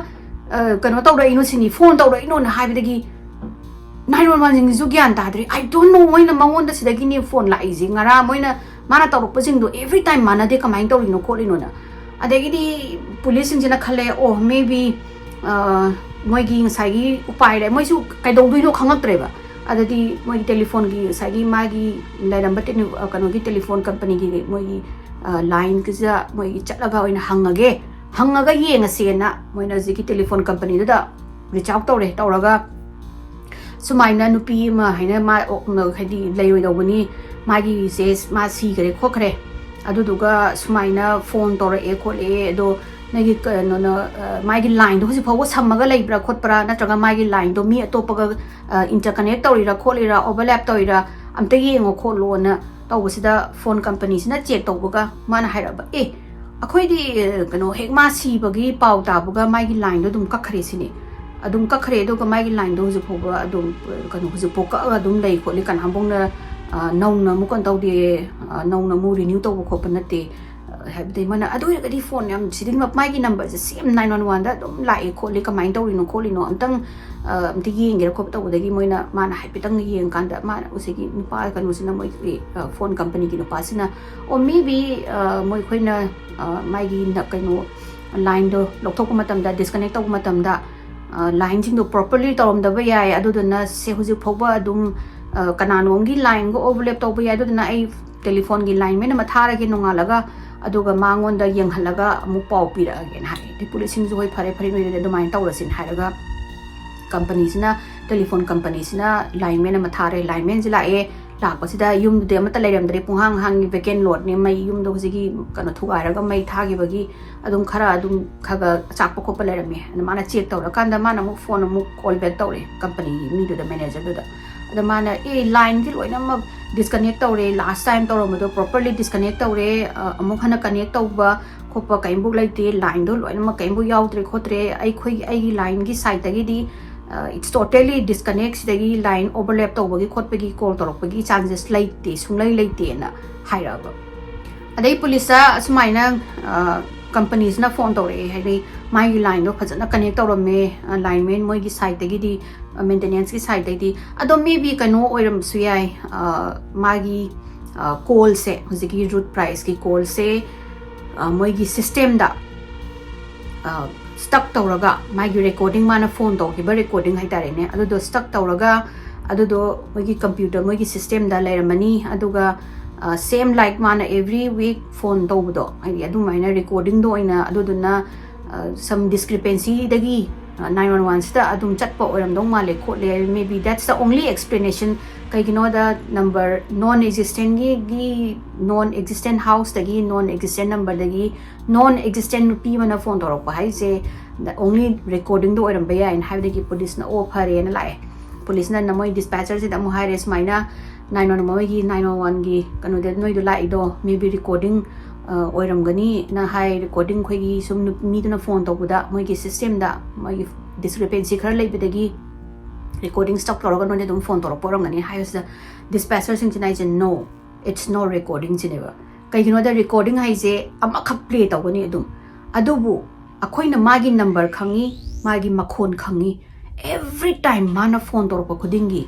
kano tawra ino sini phone tawra ino na haibidagi 911 jing zu gyan ta dri I don't know moina mangon da sidagi ni phone lai zi ngara moina mana tawrok pasing do every time mana de kamai tawrino kholino na adegi di police sing jina khale oh maybe moi gi ngai gi upai re moi su kai dong duino khangak treba adadi moi telephone gi sai gi ma gi lai number ten kano gi telephone company gi moi gi line ki ja moi gi chatlaga oina hangaga yenga sena moina ji ki telephone company da reach out tawre tawraga sumaina nupi ma haina ma okna khadi lairoi dawani magi says ma si kare khokre aduduga sumaina phone tore e khole do nagi no no magi line do hosi phawo samaga leibra khotpra natraga magi line do mi atopaga interconnect torira kholira overlap torira amta yengo kholo na tawsida phone company sina check tawbuga mana hairaba e akhoi di kano hekma si bagi pau ta buga magi line do dum kakhre sini adum kakhre do ga magi line do hosi phawa adum kano hosi poka adum lei kholi kan hambong na nauna mu kon taw de nauna mu renew taw ko panate have de mana adu ga di phone yam siding map mai gi number se same 911 da dum lai ko le ka mai taw rino ko lino amtang amti yeng ge ko taw de gi moina mana hai pitang yeng kan da mana usigi nupa kan usina moi phone company gi nupa sina or maybe moi khoina mai gi na kaino line do lokthok matam da disconnect taw matam da line jing do properly tawm da ba yai adu na se huji phoba adum kananom gi line go overlap tawba yai adu na ai telephone gi line me na mathara gi nonga laga aduga mangon da yeng halaga amu pau pira again hai the police sing joi phare noi de main tawrasin haraga companies na telephone companies na line me na mathare line men jila e lakpasida yum de mata leiram dre punghang hang vacant lot ne mai yum do hosigi kana thugairaga mai thagi bagi adum khara adum khaga chakpa khopa leirame na mana check tawra kanda mana mu phone mu call back tawre company mi do the manager do da ada mana e line ki loina ma disconnect tawre last time tawra mo do properly disconnect tawre amuk hana connect tawba khopa kaimbu laite line do loina ma kaimbu yaudre khotre ai khoi ai line gi side tagi di it's totally disconnects dagi line overlap tawbagi khotpagi call torokpagi chances laite sunglai laite na hairaba adai police sumaina companies na phone tawre hai mai line do phajana connect tawrame lineman moi gi side dagi di maintenance ki side dagi ado maybe kano oiram suyai magi call se hojiki root price ki call se moi gi system da stuck tawraga magi recording mana phone to hiba recording hai tare ne adu do stuck tawraga adu do mogi computer mogi system da lairamani aduga same like mana every week phone to do ai adu maina recording do ina adu duna some discrepancy dagi 911 sta adum chatpa oram dong male khotle maybe that's the only explanation kai gino the number non existent gi non existent house dagi non existent number dagi non existent nupi mana phone torok pa hai se the only recording do oram baya in have dagi police na o phare na lai police na namoi dispatcher se damu hires maina 911 gi 911 gi kanu de noi do lai do maybe recording oiram gani na hai recording khoi gi sum mi duna phone to buda moi gi system da moi discrepancy khar lai bidagi recording stop toroga no de dum phone torok poram gani hai the dispatcher sing chinai jen no it's no recording chineva kai gino da recording hai je ama khap play to gani adum adubu akhoi na magi number khangi magi makhon khangi every time mana phone torok khudingi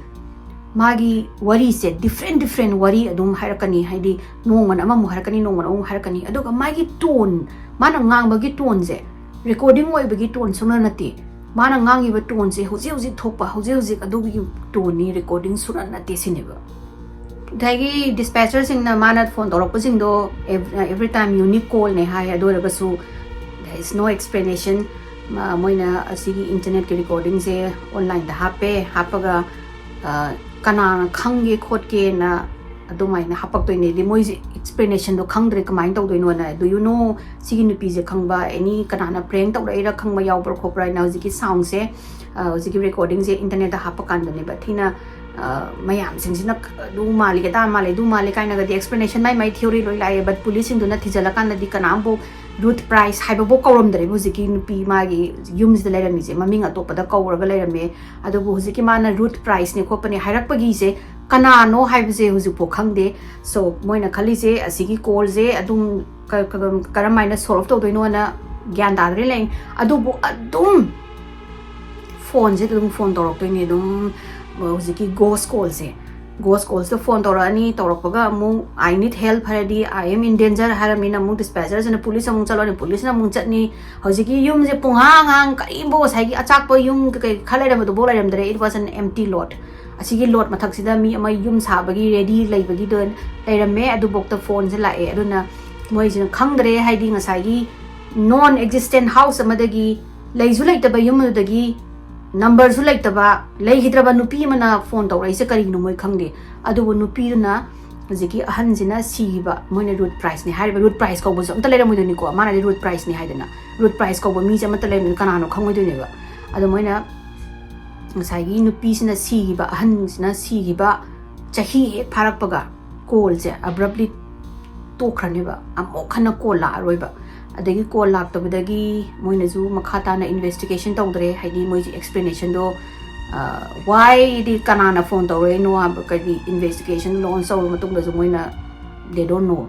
magi wari se different wari adum harakani haidi nongman ama mu harakani nongman ong harakani aduga magi tone mana ngang bagi tone je recording oi bagi tone suna nati mana ngang iba tone je hoji thopa hoji adugi tone ni recording suna nati sineba dagi dispatcher sing na mana phone torok sing do every time unique call ne hai adoraga su there is no explanation moina asigi internet ke recording je online da hapaga kana khange khotke na adumai na hapak to ne moi explanation do khangdre kamai to doino na do you know sigi nupi je khangba any kana na prank to ra khangba yaw par khopra na jiki sound se jiki recording je internet da hapak kan ne ba thina mayamsꯤꯡꯁꯤꯅ du mali ka da mali du mali kaina ga explanation mai theory loi lai but police sing du na thijala kan di kanambo root price haiba bo kawram dare huziki nupi magi yums de leram je maming atopa da kawraga lerame adu bu huziki mana root price ne khopani hairak pagi je kana no haiba je huzu po khangde so moina khali je asigi call je adum karamaina solve to doino na gyan dadre lai adu bu adum phone je dum phone torok to ni dum huziki ghost call je ghost calls the phone torani toropaga mu I need help haradi I am in danger haramina mu dispatcher and police amung chaloni police na mung chatni hojiki yum je punghang hang kaimbo sai gi achak pa yum kai khalai ram do bola ram dare it was an empty lot asigi lot mathak sida mi amai yum sabagi ready laibagi don lairame adu bok the phone je lae aduna moi jin khangdre haidi ngasai gi non existent house amadagi leizu laitaba yum dagi number su like taba lei hidraba nupi mana phone tawrai se kari no moi khangde adu bu nupi na hojiki ahan jina siba moina root price ni hariba root price ko bu so amta leira moi ni ko mana root price ni haidana root price ko bu mi jama ta leira kana no khangoi doi ne ba adu moina ngasai gi nupi sina siba ahan sina siba chahi hek pharak paga call je abruptly tokhrani ba amok khana call la roiba adagi call lak tabadagi moina ju makhata na investigation tawdre haidi moi explanation do why di kanana phone tawre no abakadi investigation launch saw matung da ju moina they don't know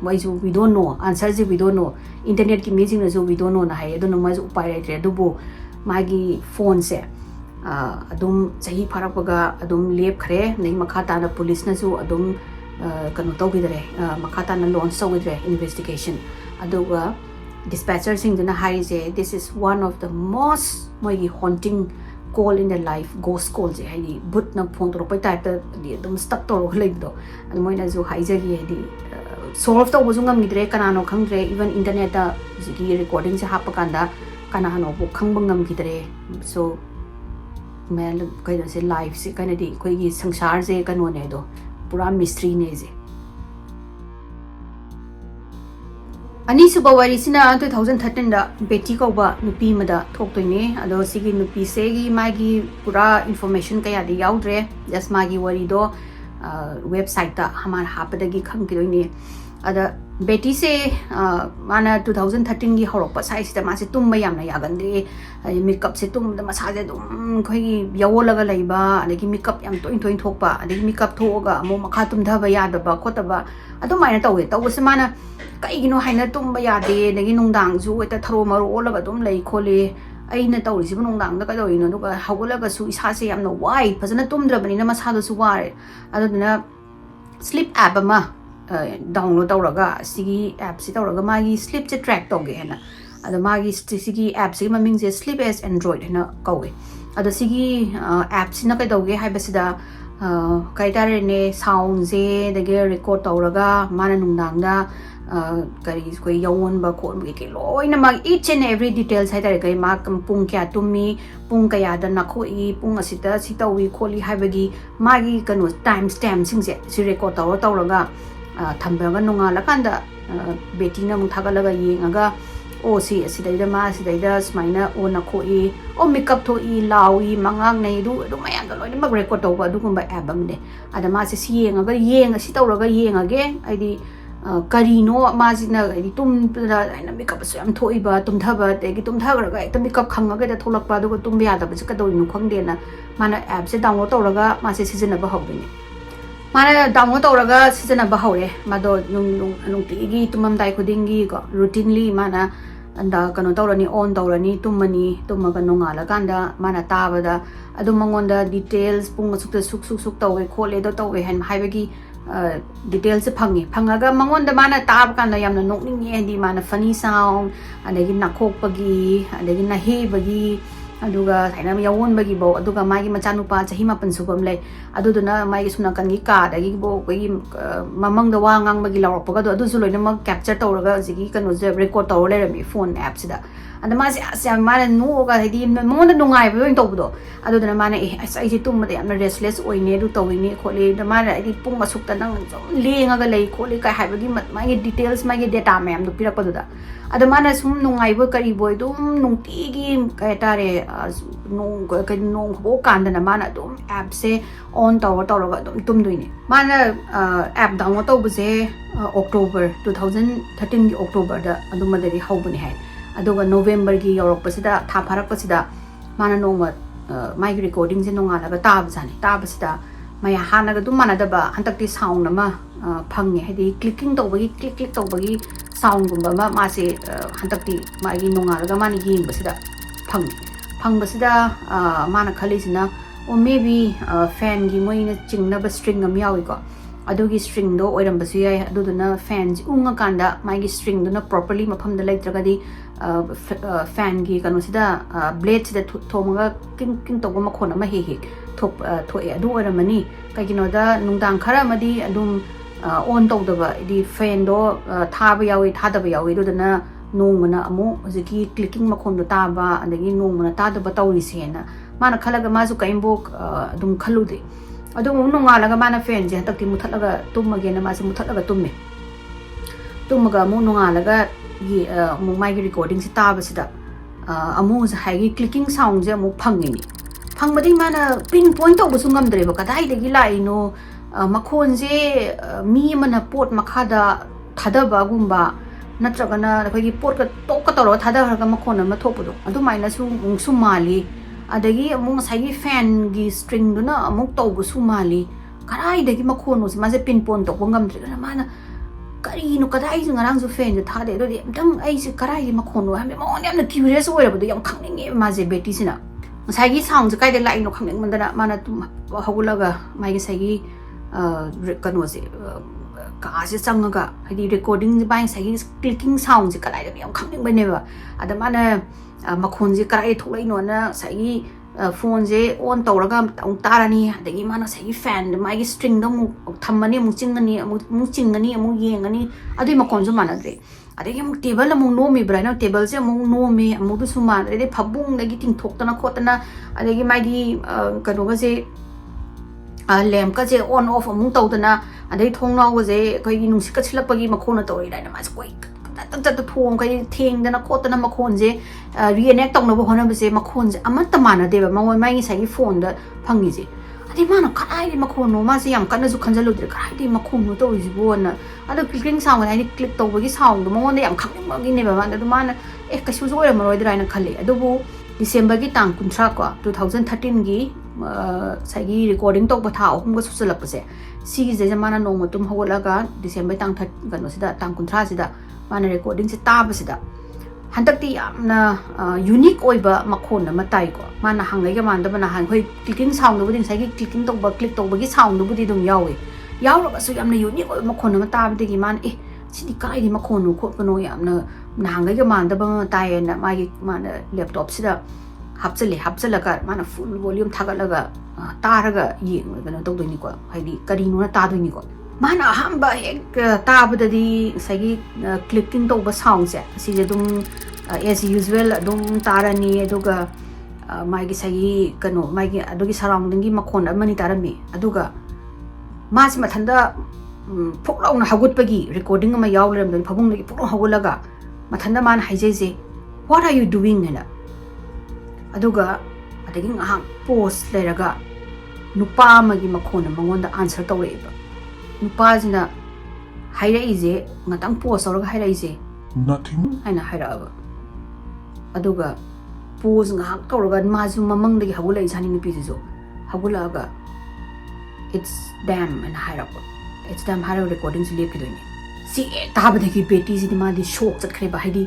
why ju we don't know answer ji we don't know internet ki meeting na ju we don't know na hai adu no mai ju upai right adu bo magi phone se adum chahi pharapaga adum lep khre nei makhata na police na ju adum kanu tawgidre makhata na launch sawidre investigation aduga dispatcher sing duna hai je this is one of the most moi haunting call in their life ghost call je hai but na phone to pai type di dum stuck to lai do moi na ju hai je gi di solve to bujung ngam gidre kana no khangre even internet da ji recording se hap kanda kana no bu khang bangam gidre so mel kai da se life se kana di koi gi sangsar je kanu ne do pura mystery ne je ani suba wari sina 2013 da beti ko ba nupi mada thok toine ado sigi nupi se gi magi pura information kaya di yaudre just magi wari do website ta hamar hapadagi khang ki doine ada beti se mana 2013 gi horok pa size da ma se tum mayam na yagande makeup se tum da masa je dum khoi yawolaga leiba adagi makeup yam toin thokpa adagi makeup thoga mo makha tum da ba yada ba khota ba adu mai na tawe se mana kaigino haina tumba yade nagi nongdang ju eta tharo maro olaga dum lei khole aina tawrisi nongdang da kadoi no duga hawolaga su isa se yamna wai phajana tumdrabani na masada su ware aduna sleep app ama download tawraga sigi app si tawraga magi sleep che track tawge hena ada magi sigi app si maming je sleep as android hena kawe ada sigi app sina kai dawge haibasida kai tare ne sound je dage record tawraga mana nongdang da kari koi yawon ba ko ke loi na mag each and every details hai tare kai ma pung kya tummi pung kaya da na khoi pung asita sitawi kholi haibagi magi kanu time stamp sing je si record tawraga thambaga nonga lakanda beti na mung thagalaga yengaga o si asidaida ma asidaida smaina o na khoi o makeup thoi lawi mangang nei du mayam da loi mag record tawba du kumba app amne ada ma se si yengaga yenga si tawraga yengage aidi karino mazina di tum da na makeup so am thoi ba tum thaba te gi tum thagra ga ekta makeup khanga ga da tholak pa du ko tum ya da ba ka do nu khang de na mana app se download tawraga ma se season ba hawdini mana download tawraga season ba hawre ma do nung ti gi tumam dai khuding gi ko routinely mana anda kano tawrani on tawrani tumani tumaga nongala kanda mana tabada adu mangonda details punga suk tawe khole do tawe han haibagi details phangaga mangonda mana tab kanda yamna nokning di mana funny sound adagi nakhokpagi adagi nahebagi aduga thaina yawon bagi bo aduga magi machanupa chahi mapan subam lei aduduna magi suna kangi ka dagi bo koi mamang da wangang bagi lawpaga do adu zuloina ma capture tawraga jigi kanu je record tawle rami phone app sida ada masi asya mana no ga hedi mo da nungai ba yin tawdo adu da mana ai ji tum da yamna restless oine du tawini khole da mana ai pung masuk ta nang lenga ga lei khole kai hai ba gi ma gi details ma gi data ma'am du pirak pa da ada mana sum nungai ba kari boy dum nungti gi kai tare nung ka nung bo kan da mana dum app se on taw ga dum tum duini mana app download taw ba se October 2013 gi October da adu ma da ri haubuni hai aduga November gi yorok pasida tha pharak pasida mana nongma my recording se nonga la ta bsani ta basida maya hana ga dum mana da ba hantak ti sound ma phange hedi clicking to bagi click to bagi sound gumba ma se hantak ti ma gi nonga la ga mani gi basida phang basida mana khali sina or maybe fan gi moi na chingna ba string am yawi ko adugi string do oiram basu yai aduduna fans unga kanda my gi string do na properly mafam da laitraga di fan gi kanu sida blade sida thomaga king to ma khona ma he thop thoe adu oramani kagino da nungdang khara madi adum on to da ba di fan do tha ba yawi tha da ba yawi duduna nongmana amu hojiki clicking ma khon do ta ba adagi nongmana ta da ba tawri sena mana khalaga ma su kaimbo adum khalude adum nongalaga mana fan je takti muthallaga tumage na ma se muthallaga tumme tumaga mu nongalaga gi mu mai recording si ta basida amu sa hai clicking sound je mu phangini phangmadi mana pinpoint to busu ngam dre ba kadai de gi lai no makhon je mi mana pot makhada thada ba gumba natragana khoi pot ka to ka toro thada ga makhon ma thopudo adu maina su mali adagi amung sai fan gi string do na amuk to busu mali karai de gi makhon no ma je pinpoint to ngam dre na mana kari no kadai jing arang su fan je thade do de dang ai se karai makhon no ha me mo yam na curious oira bu yam khangning ma je beti sina sai gi sound je kai de lai no khangning man da mana tu hagulaga mai gi sai gi kano je ka se changaga hadi recording je bai sai gi clicking sound je kalai de yam khangning ba ne ba ada mana makhon je karai tholai no na sai gi phone je on tawraga ong tarani adagi mana sai fan mai gi string do mu thammani mu chingani mu chingani mu yengani adui makhon ju mana dre adagi mu table mu no mi bra na table je mu no mi mu du su mana de phabung dagi ting thok tana khotana adagi mai gi kano ga je lem ka je on off mu tawdana adai thong naw je koi gi nungsik ka chilapagi makhon na tawri dai na ma koi tat thong kai theng dana khotana makhon je reenact tawna bo hona bse makhon je amata mana deba mawai mai sai phone da phangi je adi mana khanai di makhon no ma se yam kana ju khanjalu de khanai di makhon no to ji bona ada clicking sound ai click to bagi sound mo ne yam khangning bagi ne ba mana du mana kasu jo ra maroi dra na khale adu bu December gi tang kuntra ko 2013 gi sai gi recording to ba tha hum ga susulap se si gi je mana no mutum hola ga December tang ga no sida tang kuntra sida mana recording se ta ba sida hantak ti amna unique oiba makhon na matai ko mana hangai ga man da bana han khoi clicking sound do buding sai gi clicking to ba click to ba gi sound do budi dum yawi yaw ra su amna unique oiba makhon na mata ba gi man sidi kai di makhon no khot no yamna na hangai ga man da ba matai na ma gi mana laptop sida hapchale ka mana full volume thagalaga taraga yeng ga to do ni ko haidi kari no na ta do ni ko mana hamba ek tabda di sagi clicking to ba sound se si je dum as usual dum tarani aduga mai gi sagi kano mai gi adugi surrounding gi makhon amani tarami aduga mas mathanda phoklau na hagut pagi recording ma yaw lem dum phabung gi phoklau hagulaga mathanda man haijai je what are you doing na aduga adagi ngahang post leraga nupa magi makhon mangonda answer tawreba nupazina haira ize ngatang pose auraga haira ize nothing haina haira aba aduga pose ngahak tawraga mazu mamang dagi hagula isani nupi jo hagula aga it's damn and haira ko it's damn haira recording se lepi doini si tabadagi beti si ma di shock chakhre ba haidi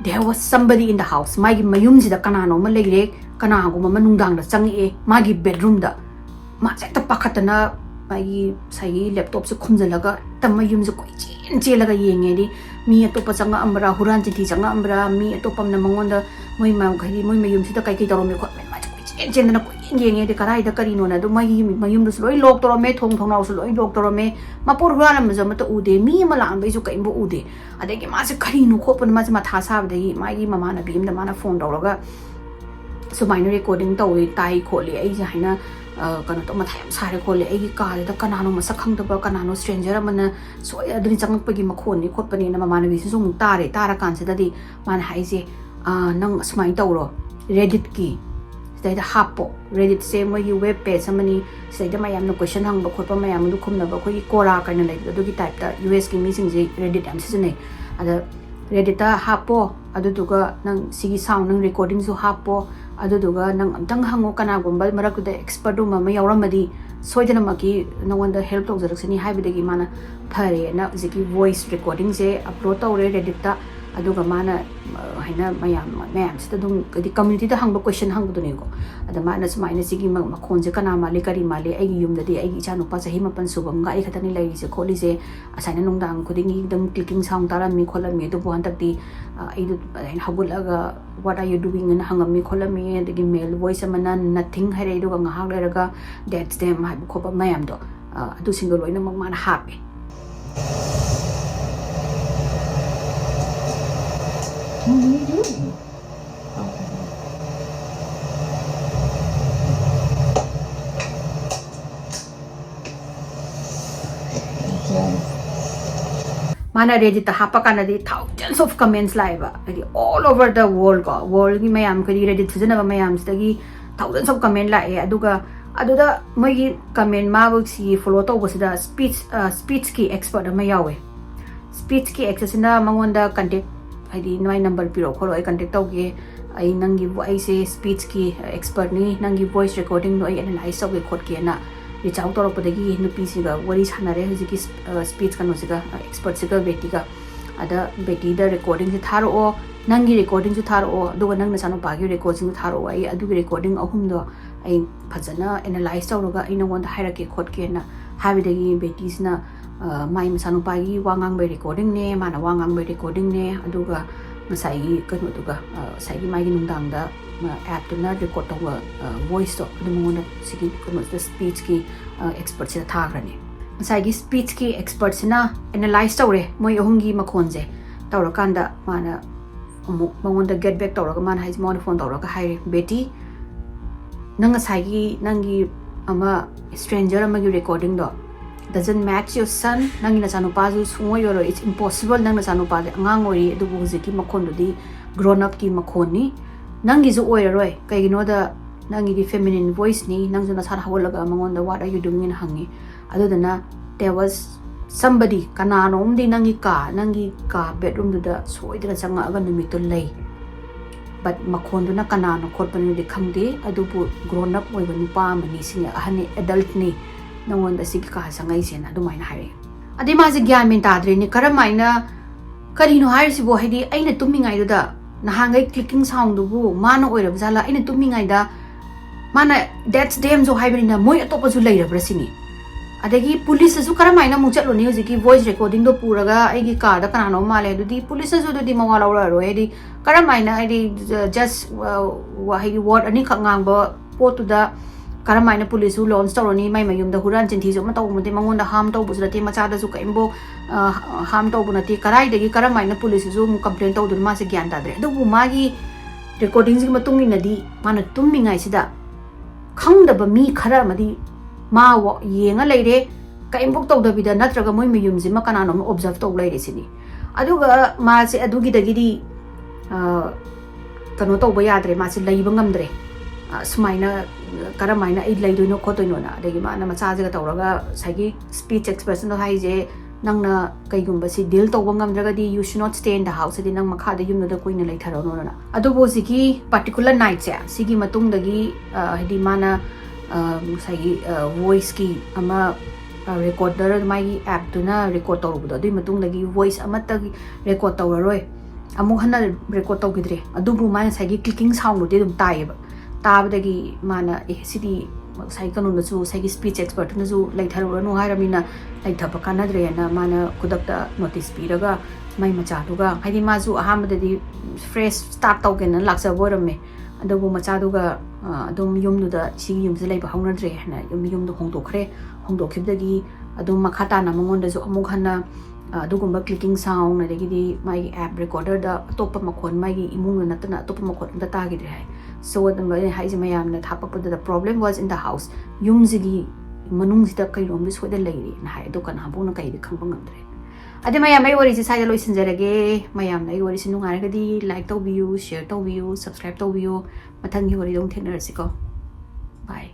there was somebody in the house magi mayum si da kana no ma legre kana go ma nungdang da changi magi bedroom da ma chakta pakhatana magi sai laptop se khumjalaga tamma yum se koi chen laga yenge di mi atopa changa amra huran chi changa amra mi atopam na mangonda moi ma khari moi mayum si da kai kai daro me khot ma koi ꯆꯦꯟꯗꯅ ꯀꯨꯏꯅ ꯌꯦꯡꯉꯦ ꯀꯗꯥꯏꯗ ꯀꯔꯤꯅꯣꯅ ꯑꯗꯨ ꯃꯌꯨꯝꯗꯨꯁꯨ ꯂꯣꯏ ꯂꯣꯛ ꯇꯧꯔꯝꯃꯦ ꯊꯣꯡꯅꯥꯎꯁꯨ ꯂꯣꯏ ꯂꯣꯛ ꯇꯧꯔꯝꯃꯦ ꯃꯄꯣꯠ ꯍꯨꯔꯥꯜꯂꯝꯕꯁꯨ ꯑꯃꯠꯇ ꯎꯗꯦ ꯃꯤ ꯑꯃ ꯂꯥꯛꯑꯝꯕꯩꯁꯨ ꯀꯔꯤꯝꯕ ꯎꯗꯦ ꯑꯗꯒꯤ ꯃꯥꯁꯦ ꯀꯔꯤꯅꯣ ꯈꯣꯠꯄꯅ ꯃꯥꯁꯦ ꯃꯊꯥ ꯁꯥꯕꯗꯒꯤ ꯃꯥꯒꯤ ꯃꯃꯥꯟꯅꯕꯤ ꯑꯃꯗ ꯃꯥꯅ ꯐꯣꯟ ꯇꯧꯔꯒ ꯁꯨꯃꯥꯏꯅ ꯔꯦꯀꯣꯔꯗꯤꯡ ꯇꯧꯋꯦ ꯇꯥꯏ ꯈꯣꯠꯂꯤ ꯑꯩꯁꯦ ꯍꯥꯏꯅ ꯀꯩꯅꯣ ꯇꯧ ꯃꯊꯥ ꯌꯥꯝ ꯁꯥꯔꯦ ꯈꯣꯠꯂꯦ ꯑꯩꯒꯤ ꯀꯥꯗꯨꯗ ꯀꯅꯥꯅꯣ ꯃꯁꯛ ꯈꯪꯗꯕ ꯀꯅꯥꯅꯣ ꯁ꯭ꯇꯔꯦꯟꯖꯔ ꯑꯃꯅ ꯁꯣꯏꯗꯅ ꯆꯪꯉꯛꯄꯒꯤ ꯃꯈꯣꯟꯅꯤ ꯈꯣꯠꯄꯅꯤꯅ ꯃꯃꯥꯟꯅꯕꯤꯁꯤꯁꯨ ꯑꯃꯨꯛ ꯇꯥꯔꯀꯥꯟꯁꯤꯗꯗꯤ ꯃꯥꯅ ꯍꯥꯏꯁꯦ ꯅꯪ ꯑꯁꯨꯃꯥꯏꯅ ꯇꯧꯔꯣ ꯔꯦꯗꯤꯠꯀꯤ ꯁꯤꯗꯩꯗ ꯍꯥꯞꯄꯣ ꯔꯦꯗꯤꯠꯁꯦ ꯃꯣꯏꯒꯤ ꯋꯦꯕ ꯄꯦꯖ ꯑꯃꯅꯤ ꯁꯤꯗꯩꯗ ꯃꯌꯥꯝꯅ ꯀꯣꯏꯁꯟ ꯍꯪꯕ ꯈꯣꯠꯄ ꯃꯌꯥꯝ ꯑꯗꯨ ꯈꯨꯝꯅꯕ ꯑꯩꯈꯣꯏꯒꯤ ꯀꯣꯔꯥ ꯀꯥꯏꯅ ꯂꯩꯕꯗꯣ ꯑꯗꯨꯒꯤ ꯇꯥꯏꯞꯇ US ꯀꯤ ꯃꯤꯁꯤꯡꯁꯦ ꯔꯦꯗꯤꯠ ꯌꯥꯝ ꯁꯤꯖꯤꯟꯅꯩ ꯑꯗ ꯔꯦꯗꯤꯠꯇ ꯍꯥꯞꯄꯣ ꯑꯗꯨꯗꯨꯒ ꯅꯪ ꯁꯤꯒꯤ ꯁꯥꯎꯟ ꯅꯪ ꯔꯦꯀꯣꯔꯗꯤꯡꯁꯨ ꯍꯥꯞꯄꯣ ꯑꯗꯨꯗꯨꯒ ꯅꯪ ꯑꯝꯇꯪ ꯍꯪꯉꯣ ꯀꯅꯥꯒꯨꯝꯕ ꯃꯔꯛꯇꯨꯗ ꯑꯦꯛꯁꯄꯔꯠ ꯑꯃ ꯌꯥꯎꯔꯝꯃꯗꯤ ꯁꯣꯏꯗꯅꯃꯛꯀꯤ ꯅꯉꯣꯟꯗ ꯍꯦꯜꯞ ꯇꯧꯖꯔꯛꯁꯅꯤ ꯍꯥꯏꯕꯗꯒꯤ ꯃꯥꯅ ꯐꯔꯦꯅ ꯍꯧꯖꯤꯛꯀꯤ ꯚꯣꯏꯁ ꯔꯦꯀꯣꯔꯗꯤꯡꯁꯦ ꯑꯞꯂꯣꯗ ꯇꯧꯔꯦ ꯔꯦꯗꯤꯠꯇ ꯑꯗꯨꯒ ꯃꯥꯅ ꯍꯥꯏꯅ ꯃꯌꯥꯝꯁꯤꯗ ꯑꯗꯨꯝ ꯍꯥꯏꯗꯤ ꯀꯝꯃ꯭ꯌꯨꯅꯤꯇꯤꯗ ꯍꯪꯕ ꯀꯣꯏꯁꯟ ꯍꯪꯕꯗꯨꯅꯦꯀꯣ ꯑꯗ ꯃꯥꯅ ꯁꯨꯃꯥꯏꯅ ꯁꯤꯒꯤ ꯃꯈꯣꯟꯁꯦ ꯀꯅꯥ ꯃꯥꯜꯂꯤ ꯀꯔꯤ ꯃꯥꯜꯂꯤ ꯑꯩꯒꯤ ꯌꯨꯝꯗꯗꯤ ꯑꯩꯒꯤ ꯏꯆꯥꯅꯨꯄꯥ ꯆꯍꯤ 9 ꯁꯨꯕ ꯑꯃꯒ ꯑꯩ ꯈꯛꯇꯅꯤ ꯂꯩꯔꯤꯁꯦ ꯈꯣꯠꯂꯤꯁꯦ ꯑꯁꯥꯏꯅ ꯅꯨꯡꯗꯥꯡ ꯈꯨꯗꯤꯡꯒꯤ ꯑꯗꯨꯝ ꯀ꯭ꯂꯤꯀꯤꯡ ꯁꯥꯎꯟ ꯇꯥꯔꯝꯃꯤ ꯈꯣꯠꯂꯝꯃꯤ ꯑꯗꯨꯕꯨ ꯍꯟꯗꯛꯇꯤ ꯑꯩꯗꯣ ꯑꯩꯅ ꯍꯧꯒꯠꯂꯒ ꯋꯥꯠ ꯑꯥꯔ ꯌꯨ ꯗꯨꯋꯤꯡ ꯑꯅ ꯍꯪꯉꯝꯃꯤ ꯈꯣꯠꯂꯝꯃꯤ ꯑꯗꯒꯤ ꯃꯦꯜ ꯚꯣꯏꯁ ꯑꯃꯅ ꯅꯊꯤꯡ ꯍꯥꯏꯔꯛꯏ ꯑꯗꯨꯒ ꯉꯥꯏꯍꯥꯛ ꯂꯩꯔꯒ ꯗꯦꯠꯁ ꯗꯦꯝ ꯍꯥꯏꯕ ꯈꯣꯠꯄ ꯃꯌꯥꯝꯗꯣ ꯑꯗꯨꯁꯤꯡꯗꯣ ꯂꯣꯏꯅꯃꯛ ꯃꯥꯅ ꯍꯥꯞꯄꯦ What are you doing? Mana Reddit hapa kanadi thousands of comments laiba like all over the world ko world gi mayam kadi Reddit sujana mayam stagi thousands of comment lai aduga aduda moigi comment ma bu si follow to bosida speech ki expert ma yawe speech ki access na mangonda contact id noi number piro kholo ai contact tawge ai nangi ai se speech ki expert ni nangi voice recording no ai analyze tawge khot ke na reach out tawrapodagi nupi siga wari sanare hujiki speech kano siga expert siga beti ga ada beti da recording si tharo o nangi recording su tharo o aduga nang na sanu pagi recording su tharo ai adugi recording ahum do ai phajana analyze tawraga ai nangond hairake khot ke na habidagi beti sina mai masanu pagi wangang be recording ne mana wangang be recording ne aduga masai kanu duga sai gi mai gi nungdang da app to na record tawa voice to adumona sigi kanu the speech ki expert se thagrani masai gi speech ki expert sina analyze tawre moi ohungi makhonje tawrakanda mana amuk mangonda get back tawraga mana hais mon phone tawraga hai beti nanga sai gi nangi ama stranger amagi recording do doesn't match your son nangi na chanu pa ju sungo yoro it's impossible nang na chanu pa de angang ori adubu huziki makhon di grown up ki makhon ni nangi ju oiraroi kaigino da nangi di feminine voice ni nang ju na sar hawalaga mangonda what are you doing in hangi adudana there was somebody kanano umdi nangi ka bedroom du da soidra changa aga numit to lei but makhon du na kanano khotpani di khangde adubu grown up oiba nupa mani sing ahani adult ni nangond asigi ka sangai sen adumaina hare adi ma ji gyan min tadre ni karamaina karino hairisi bo haidi aina tummingai du da nahangai clicking sound du bu mana oirab jala aina tummingai da mana that's them jo haibini na moi atopa ju leirabra sini adagi police su karamaina mu chatlo ni hojiki voice recording do puraga aigi ka da kanano male dudi police su dudi mawala ora ro haidi karamaina haidi just haidi word ani khangang ba potu da karamaina police launch tawroni mai mayum da huran chinthi jo ma tawmute mangonda harm taw busrati macha da su kaimbo harm taw bunati karai dagi karamaina police ju complain taw dun ma se gyan ta dre do bu magi recording ji matung ni nadi mana tummi ngai sida khang da ba mi khara madi ma yenga leire kaimbo taw da bida natraga moi mayum ji ma kana no observe taw leire sini aduga ma se adugi dagi di kano taw ba yadre ma se leiba ngamdre sumaina karamaina ai leidoino khotoino na adagi mana machaje ga tawraga sagi speech expression do haije nangna kaigumba si deal tawba ngamdraga di you should not stay in the house adi nang makha da yumna da koina leitharono na adubo sigi particular night se sigi matung dagi hidi mana sagi voice ki ama recorder mai app tuna record tawrudo adi matung dagi voice amata record tawraroi amu hana record tawgidre adubu mana sagi clicking sound do dum taiba tabadagi mana sidi sai kanu na su sai speech expert na su leitharo no hairamina leithaba kanadre na mana kudakta notice piraga mai macha duga haidi ma su ahamada di fresh start tawgen na laksa borame ꯑꯗꯨꯕꯨ ꯃꯆꯥꯗꯨꯒ ꯑꯗꯨꯝ ꯌꯨꯝꯗꯨꯗ ꯁꯤꯒꯤ ꯌꯨꯝꯁꯦ ꯂꯩꯕ ꯍꯧꯅꯗ꯭ꯔꯦ ꯍꯥꯏꯅ ꯌꯨꯝꯗꯣ ꯍꯣꯡꯗꯣꯛꯈ꯭ꯔꯦ ꯍꯣꯡꯗꯣꯛꯈꯤꯕꯗꯒꯤ ꯑꯗꯨꯝ ꯃꯈꯥ ꯇꯥꯅ ꯃꯉꯣꯟꯗꯁꯨ ꯑꯃꯨꯛ ꯍꯟꯅ ꯑꯗꯨꯒꯨꯝꯕ ꯀ꯭ꯂꯤꯀꯤꯡ ꯁꯥꯎꯟ ꯑꯗꯒꯤꯗꯤ ꯃꯥꯒꯤ ꯑꯦꯞ ꯔꯦꯀꯣꯔꯗꯔꯗ ꯑꯇꯣꯞꯄ ꯃꯈꯣꯟ ꯃꯥꯒꯤ ꯏꯃꯨꯡꯗ ꯅꯠꯇꯅ ꯑꯇꯣꯞꯄ ꯃꯈꯣꯟ ꯑꯝꯇ ꯇꯥꯈꯤꯗ꯭ꯔꯦ ꯍꯥꯏ ꯁꯣ ꯑꯗꯨꯝ ꯍꯥꯏꯁꯦ ꯃꯌꯥꯝꯅ ꯊꯥꯞꯄꯛꯄꯗꯨꯗ problem was in the house ꯌꯨꯝꯁꯤꯒꯤ ꯃꯅꯨꯡꯁꯤꯗ ꯀꯩꯅꯣꯝꯗꯤ ꯁꯣꯏꯗ ꯂꯩꯔꯦꯅ ꯍꯥꯏ ꯑꯗꯣ ꯀꯅꯥꯕꯨꯅ ꯀꯩꯗꯤ ꯈꯪꯕ ꯉꯝꯗ꯭ꯔꯦ ꯑꯗꯩ ꯃꯌꯥꯝ ꯑꯩ ꯋꯥꯔꯤꯁꯦ ꯁ꯭ꯋꯥꯏꯗ ꯂꯣꯏꯁꯤꯟꯖꯔꯒꯦ ꯃꯌꯥꯝꯅ ꯑꯩ ꯋꯥꯔꯤꯁꯦ ꯅꯨꯡꯉꯥꯏꯔꯒꯗꯤ ꯂꯥꯏꯛ ꯇꯧꯕꯤꯌꯨ ꯁꯦꯌꯔ ꯇꯧꯕꯤꯌꯨ ꯁꯕꯁꯀ꯭ꯔꯥꯏꯕ ꯇꯧꯕꯤꯌꯨ ꯃꯊꯪꯒꯤ ꯋꯥꯔꯤꯗꯣ ꯑꯃꯨꯛ ꯊꯦꯡꯅꯔꯁꯤꯀꯣ ꯕꯥꯏ